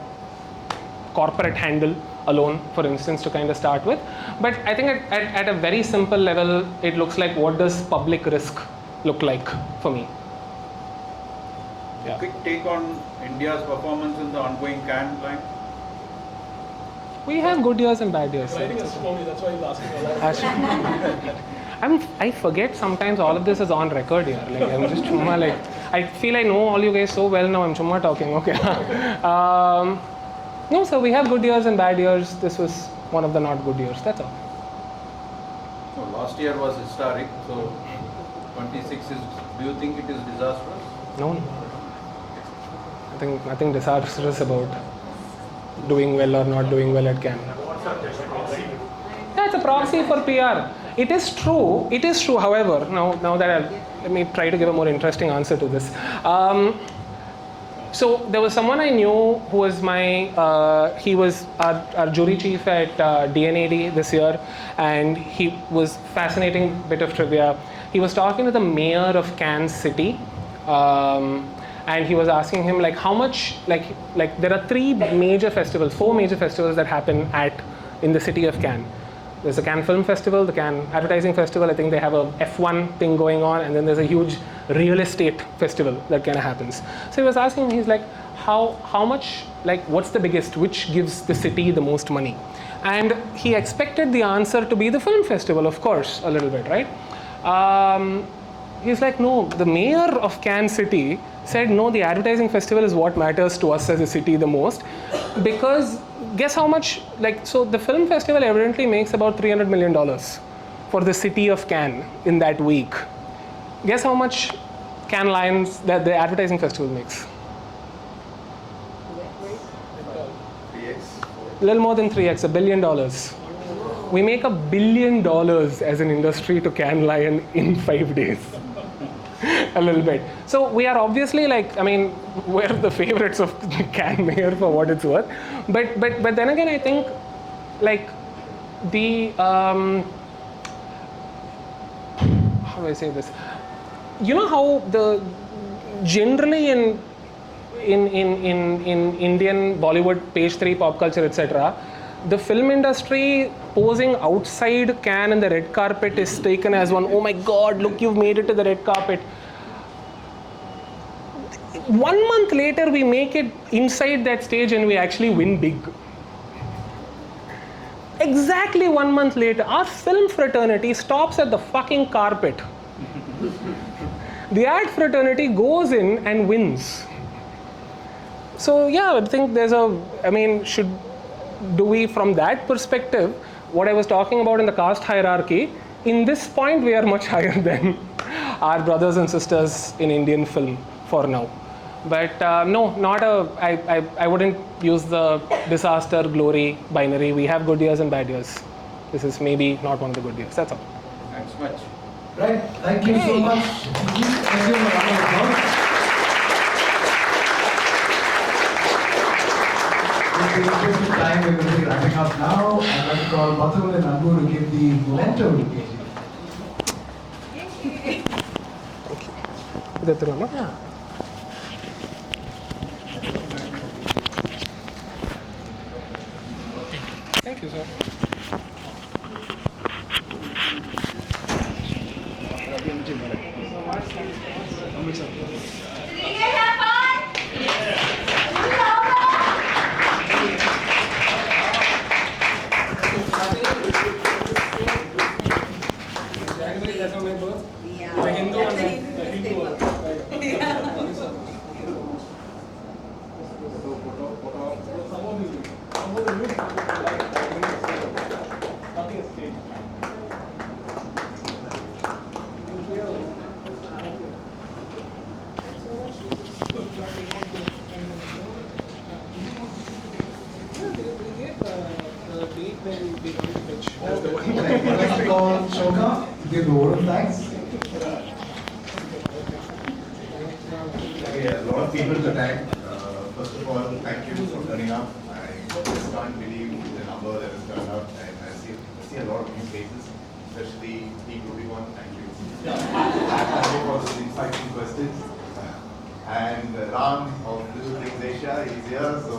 corporate handle alone, for instance, to kind of start with. But I think at a very simple level, it looks like, what does public risk look like for me? Yeah. Quick take on India's performance in the ongoing Cannes line. We have good years and bad years. Writing is for me, that's why he's asking a lot. I forget sometimes all of this is on record here. Like I'm just chumma, like I feel I know all you guys so well now. I'm chumma talking. Okay. No, so we have good years and bad years. This was one of the not good years. That's all. So last year was historic. So 26 is. Do you think it is disastrous? No. I think nothing disastrous about doing well or not doing well at Cannes. Yeah, it's a proxy for PR. It is true. It is true. However, now that let me try to give a more interesting answer to this. So there was someone I knew who was he was our jury chief at DNAD this year, and he was fascinating bit of trivia. He was talking to the mayor of Cannes City, and he was asking him like how much like there are four major festivals that happen in the city of Cannes. There's the Cannes Film Festival, the Cannes Advertising Festival. I think they have a F1 thing going on, and then there's a huge real estate festival that kind of happens. So he was asking, he's like, how much, like, what's the biggest? Which gives the city the most money? And he expected the answer to be the film festival, of course, a little bit, right? He's like, no, the mayor of Cannes City said, no, the advertising festival is what matters to us as a city the most, because guess how much, so the film festival evidently makes about $300 million for the city of Cannes in that week. Guess how much Cannes Lions that the advertising festival makes? 3x? A little more than 3x, $1 billion. We make $1 billion as an industry to Cannes Lion in 5 days. a little bit. So we are obviously like, I mean, we're the favorites of Can Mayor for what it's worth. But then again, I think like the how do I say this? You know how the generally in Indian Bollywood, page 3, pop culture, etc., the film industry posing outside Cannes in the red carpet is taken as one, oh my God, look, you've made it to the red carpet. 1 month later, we make it inside that stage and we actually win big. Exactly 1 month later, our film fraternity stops at the fucking carpet. The ad fraternity goes in and wins. So yeah, I think there's do we, from that perspective, what I was talking about in the caste hierarchy, in this point we are much higher than our brothers and sisters in Indian film for now. But no, I wouldn't use the disaster, glory, binary. We have good years and bad years. This is maybe not one of the good years, that's all. Thanks much. Right, thank you so much. Thank you for a round of applause. In the interest of time, we're going to be wrapping up now. I'd like to call Gautam and Anbu to give the memento to KG. Yeah. Thank you, sir. I'd like to call Shoka to give the word of thanks. Okay, a lot of people to thank. First of all, thank you for turning up. I just can't believe the number that has turned up, and I see a lot of new faces, especially Team Ruby one. Thank you. Thank you for the insightful questions. And Ram of Little Things Asia is here, so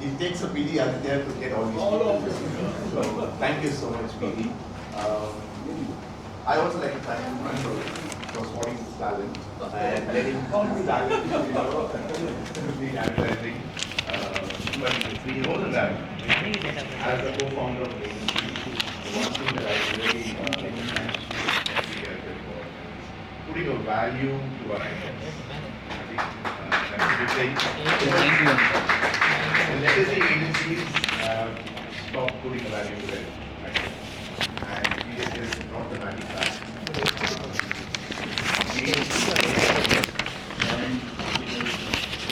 it takes a PD Aditiya to get all these people. So thank you so much, PD. I also like to thank you for spotting this talent and letting this talent be advertising. But more than that, as a co-founder of the agency, the one thing that I really thank for putting a value to our items. I think that's a good thing. The legacy agencies stop putting a value to their items. And it is not the value fact.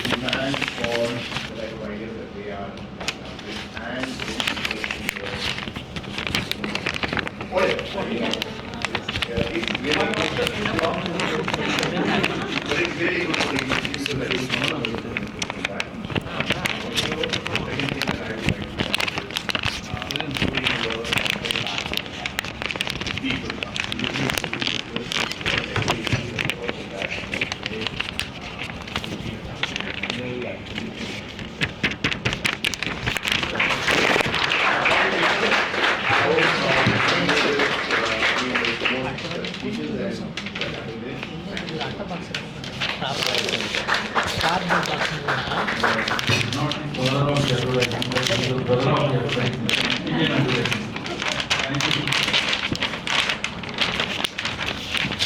Demand for the type of ideas that they are and it's really good. But it's really good for the agencies so that it's not a good thing. People.